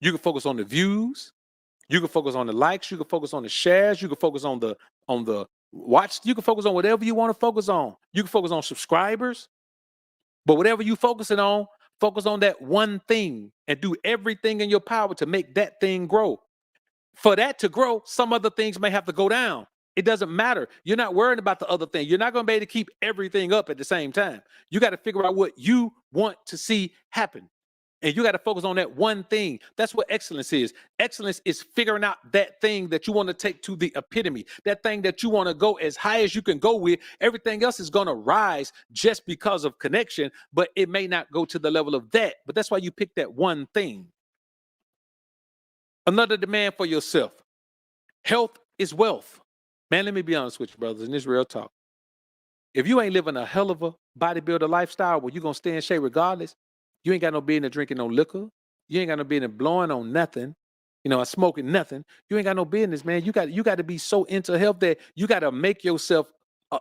You can focus on the views. You can focus on the likes. You can focus on the shares. You can focus on the watch. You can focus on whatever you want to focus on. You can focus on subscribers. But whatever you focus on that one thing and do everything in your power to make that thing grow. For that to grow, some other things may have to go down. It doesn't matter. You're not worried about the other thing. You're not going to be able to keep everything up at the same time. You got to figure out what you want to see happen. And you got to focus on that one thing. That's what excellence is. Excellence is figuring out that thing that you want to take to the epitome, that thing that you want to go as high as you can go with. Everything else is going to rise just because of connection, but it may not go to the level of that. But that's why you pick that one thing. Another demand for yourself. Health is wealth. Man, let me be honest with you, brothers, and this real talk. If you ain't living a hell of a bodybuilder lifestyle where you're going to stay in shape regardless, you ain't got no business drinking no liquor. You ain't got no business blowing on nothing, smoking nothing. You ain't got no business, man. You got to be so into health that you got to make yourself,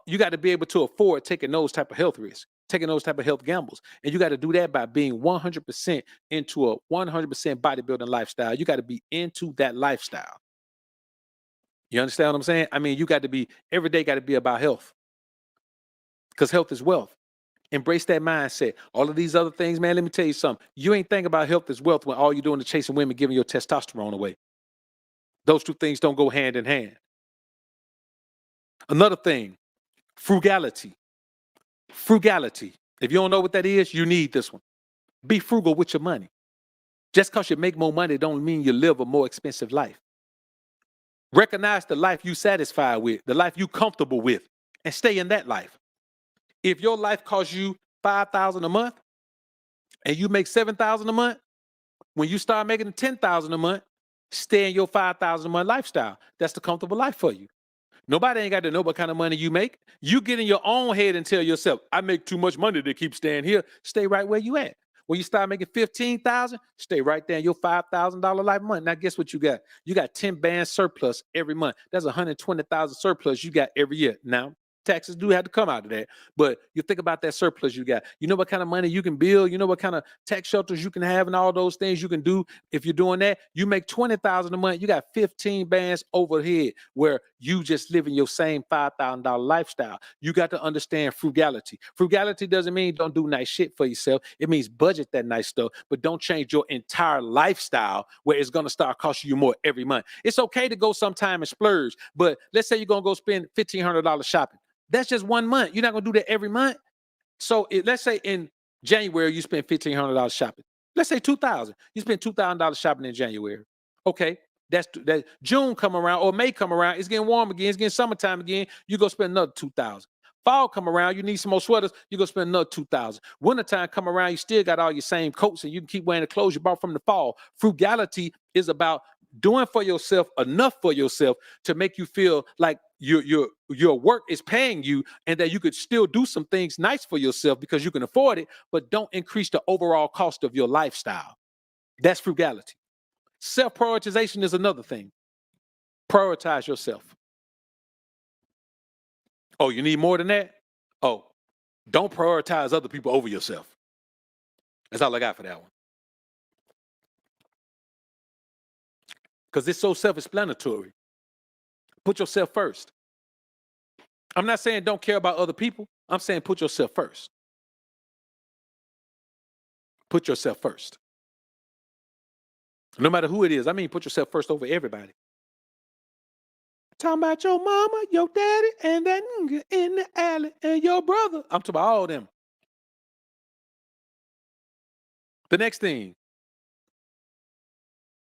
you got to be able to afford taking those type of health risks, taking those type of health gambles. And you got to do that by being 100% into a 100% bodybuilding lifestyle. You got to be into that lifestyle. You understand what I'm saying? I mean, you got to be, every day got to be about health, because health is wealth. Embrace that mindset. All of these other things, man, let me tell you something. You ain't thinking about health as wealth when all you're doing is chasing women, giving your testosterone away. Those two things don't go hand in hand. Another thing, frugality. Frugality. If you don't know what that is, you need this one. Be frugal with your money. Just because you make more money don't mean you live a more expensive life. Recognize the life you satisfied with, the life you comfortable with, and stay in that life. If your life costs you $5,000 a month and you make $7,000 a month, when you start making $10,000 a month, stay in your $5,000 a month lifestyle. That's the comfortable life for you. Nobody ain't got to know what kind of money you make. You get in your own head and tell yourself, I make too much money to keep staying here. Stay right where you at. When you start making $15,000, stay right there in your $5,000 life month. Now, guess what you got? You got 10 bands surplus every month. That's 120,000 surplus you got every year. Now, taxes do have to come out of that, but you think about that surplus you got. You know what kind of money you can build. You know what kind of tax shelters you can have, and all those things you can do. If you're doing that, you make 20,000 a month. You got 15 bands overhead where you just living your same $5,000 lifestyle. You got to understand frugality. Frugality doesn't mean don't do nice shit for yourself. It means budget that nice stuff, but don't change your entire lifestyle where it's going to start costing you more every month. It's okay to go sometime and splurge, but let's say you're going to go spend $1,500 shopping. That's just 1 month. You're not going to do that every month. So let's say in January, you spend $1,500 shopping. Let's say $2,000. You spend $2,000 shopping in January. Okay. That June come around or May come around. It's getting warm again. It's getting summertime again. You go spend another $2,000. Fall come around. You need some more sweaters. You go spend another $2,000. Wintertime come around. You still got all your same coats and you can keep wearing the clothes you bought from the fall. Frugality is about doing for yourself enough for yourself to make you feel like your work is paying you, and that you could still do some things nice for yourself because you can afford it, but don't increase the overall cost of your lifestyle. That's frugality. Self-prioritization is another thing. Prioritize yourself. Oh, you need more than that? Oh, don't prioritize other people over yourself. That's all I got for that one. Because it's so self-explanatory. Put yourself first. I'm not saying don't care about other people. I'm saying put yourself first. Put yourself first. No matter who it is. I mean, put yourself first over everybody. Talking about your mama, your daddy, and that nigga in the alley, and your brother. I'm talking about all of them. The next thing,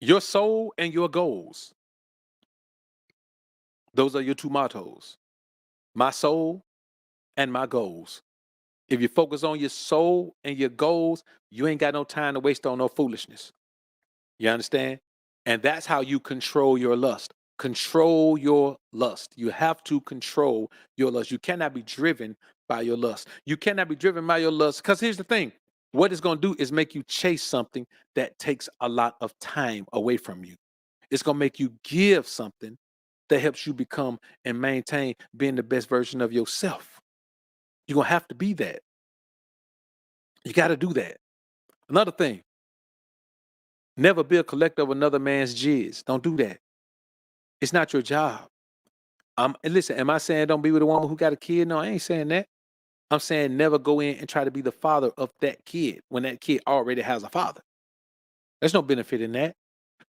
your soul and your goals. Those are your two mottos. My soul and my goals. If you focus on your soul and your goals, you ain't got no time to waste on no foolishness. You understand? And that's how you control your lust. Control your lust. You have to control your lust. You cannot be driven by your lust. You cannot be driven by your lust. Because here's the thing. What it's going to do is make you chase something that takes a lot of time away from you. It's going to make you give something that helps you become and maintain being the best version of yourself. You're going to have to be that. You got to do that. Another thing, never be a collector of another man's jizz. Don't do that. It's not your job. And listen, am I saying don't be with a woman who got a kid? No, I ain't saying that. I'm saying never go in and try to be the father of that kid when that kid already has a father. There's no benefit in that.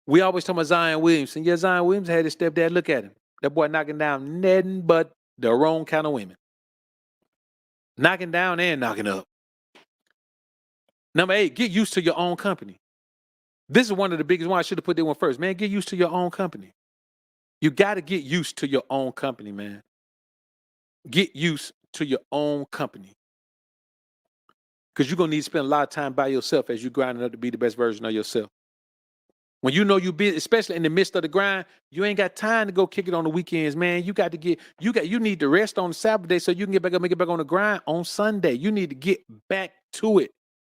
We always talk about Zion Williamson. Yeah, Zion Williamson had his stepdad. Look at him. That boy knocking down nothing but the wrong kind of women. Knocking down and knocking up. Number 8, get used to your own company. This is one of the biggest ones. I should have put that one first. Man, get used to your own company. You got to get used to your own company, man. Get used to your own company. Because you're going to need to spend a lot of time by yourself as you're grinding up to be the best version of yourself. When you know you busy, especially in the midst of the grind, you ain't got time to go kick it on the weekends, man. You need to rest on Saturday so you can get back up and get back on the grind on Sunday. You need to get back to it.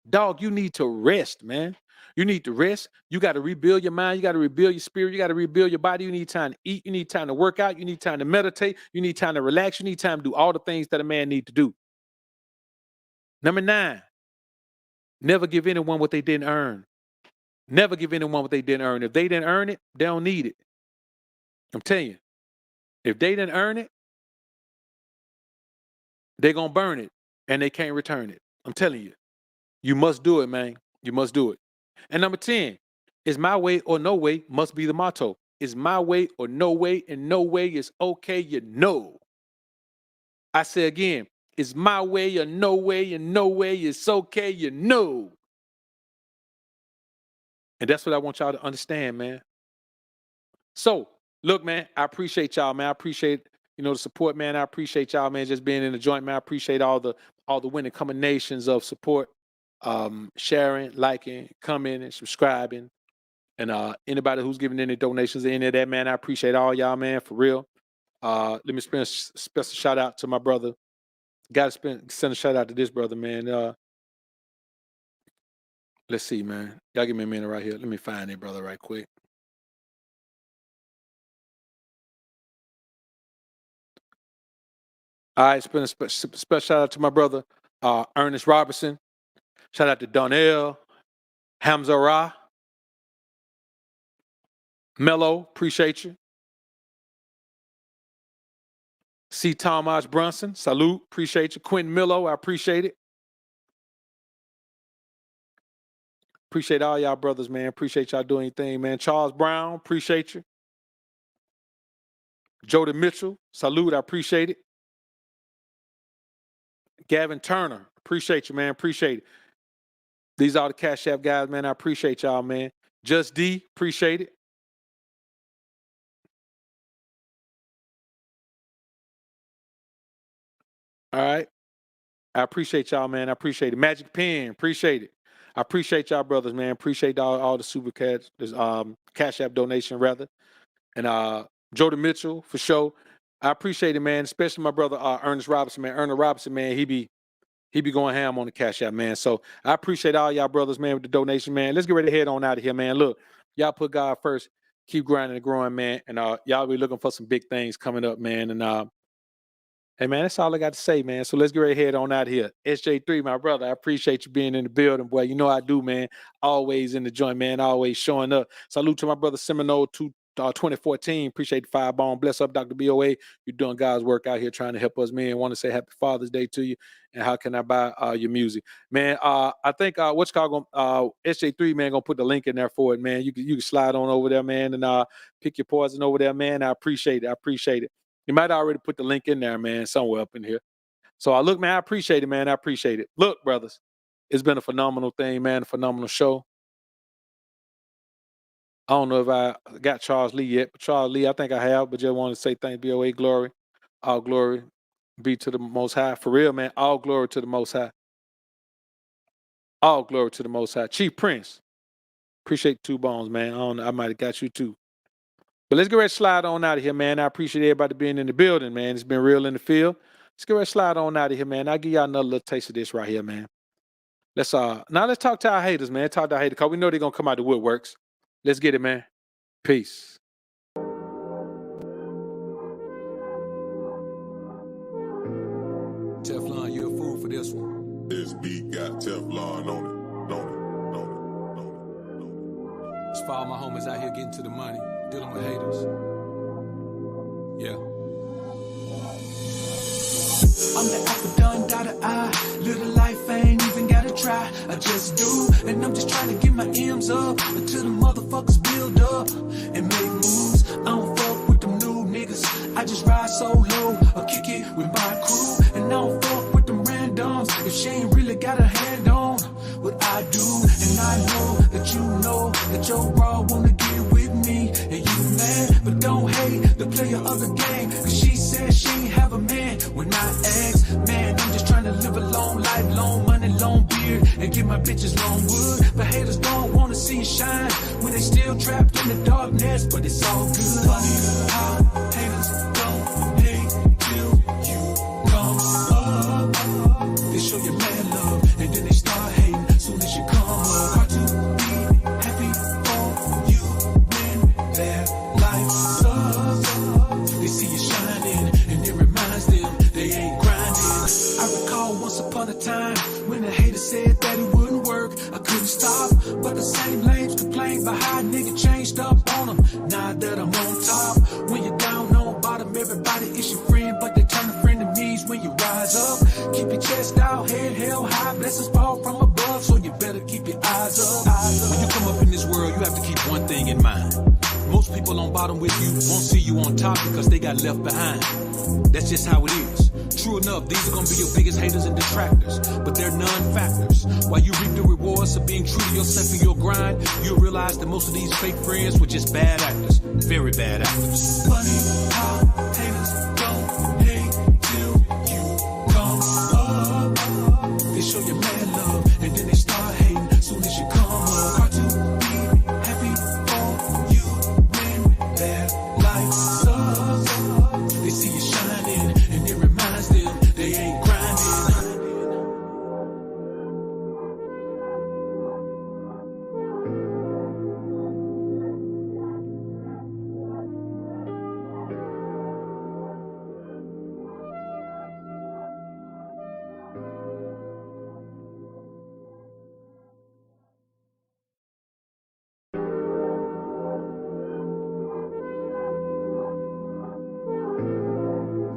Dog, you need to rest, man. You need to rest. You got to rebuild your mind. You got to rebuild your spirit. You got to rebuild your body. You need time to eat. You need time to work out. You need time to meditate. You need time to relax. You need time to do all the things that a man needs to do. Number 9, never give anyone what they didn't earn. Never give anyone what they didn't earn. If they didn't earn it, they don't need it. I'm telling you. If they didn't earn it, they're going to burn it and they can't return it. I'm telling you. You must do it, man. You must do it. And number 10, is my way or no way must be the motto. Is my way or no way, and no way is okay, you know. I say again, is my way or no way, and no way is okay, you know. And that's what I want y'all to understand, man. So, look, man, I appreciate y'all, man. I appreciate, the support, man. I appreciate y'all, man, just being in the joint, man. I appreciate all the winning combinations of support, sharing, liking, commenting, subscribing, and anybody who's giving any donations or any of that, man. I appreciate all y'all, man, for real. Let me spend a special shout out to my brother. Send a shout out to this brother, man. Let's see, man. Y'all give me a minute right here. Let me find that brother right quick. All right, spend a special shout out to my brother, Ernest Robertson. Shout out to Donnell, Hamza Ra, Mello, appreciate you. C. Tomas Brunson, salute, appreciate you. Quentin Millo, I appreciate it. Appreciate all y'all brothers, man. Appreciate y'all doing anything, man. Charles Brown, appreciate you. Jody Mitchell, salute, I appreciate it. Gavin Turner, appreciate you, man. Appreciate it. These are the Cash App guys, man. I appreciate y'all, man. Just D, appreciate it. All right. I appreciate y'all, man. I appreciate it. Magic Pen, appreciate it. I appreciate y'all brothers, man. Appreciate all the super Cash App donation, rather. And Jody Mitchell, for sure. I appreciate it, man. Especially my brother Ernest Robinson, man. Ernest Robinson, man, he be going ham on the Cash App, man. So I appreciate all y'all brothers, man, with the donation, man. Let's get ready to head on out of here, man. Look, y'all put God first. Keep grinding and growing, man. And y'all be looking for some big things coming up, man. And hey, man, that's all I got to say, man. So let's get ready to head on out of here. SJ3, my brother, I appreciate you being in the building, boy. You know I do, man. Always in the joint, man. Always showing up. Salute to my brother Seminole 2014. Appreciate the 5-bone. Bless up, Dr. BOA. You're doing God's work out here trying to help us, man. Want to say Happy Father's Day to you. And how can I buy your music? Man, I think what's called SJ3, man, gonna put the link in there for it, man. You can slide on over there, man, and pick your poison over there, man. I appreciate it. I appreciate it. You might already put the link in there, man, somewhere up in here. So look, man, I appreciate it, man. I appreciate it. Look, brothers, it's been a phenomenal thing, man, a phenomenal show. I don't know if I got Charles Lee yet, but Charles Lee, I think I have, but just want to say thanks, BOA, glory. All glory be to the Most High. For real, man, all glory to the Most High. All glory to the Most High. Chief Prince, appreciate 2 bones, man. I don't know, I might have got you too. But let's get ready to slide on out of here, man. I appreciate everybody being in the building, man. It's been real in the field. Let's get ready to slide on out of here, man. I'll give y'all another little taste of this right here, man. Let's talk to our haters, man. Talk to our haters, because we know they're gonna come out the woodworks. Let's get it, man. Peace. Teflon, you're a fool for this one. This beat got Teflon on it. It's for all my homies out here getting to the money, dealing with haters. Yeah. I'm the apple done, dotted I. Little life ain't even gotta try. I just do, and I'm just trying to get my M's up until the motherfuckers build up and make moves. I don't fuck with them new niggas. I just ride solo or kick it with my crew, and I don't fuck with them randoms if she ain't really got a hand on what I do. don't hate the player of the game, cause she said she ain't have a man. When I ask, man, I'm just trying to live a long life, long money, long beard, and give my bitches long wood. But haters don't wanna see you shine when they still trapped in the darkness, but it's all good. Funny how haters don't hate till you come up. They show you mad love, and then they start hating soon as you come up. Hard to be happy for you when their life sucks. They see you shining, and it reminds them they ain't grinding. I recall once upon a time when a hater said that it wouldn't work. I couldn't stop, but the same lames complained about how a nigga changed up on them. Now that I'm on top, when you're down on bottom, everybody is your friend, but they turn to frenemies when you rise up. Keep your chest out, head held high, blessings fall from above, so you better keep your eyes up. When you come up in this world, you have to keep one thing in mind. Most people on bottom with you won't see you on top because they got left behind. That's just how it is. True enough, these are gonna be your biggest haters and detractors, but they're non-factors. While you reap the rewards of being true to yourself and your grind, you'll realize that most of these fake friends were just bad actors, very bad actors. Funny how haters don't hate till you come up. They show you mad love, and then they start hating soon as you come up. Hard to be happy for you when their life sucks. They see you shining, and it reminds them they ain't grinding.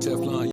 Teflon,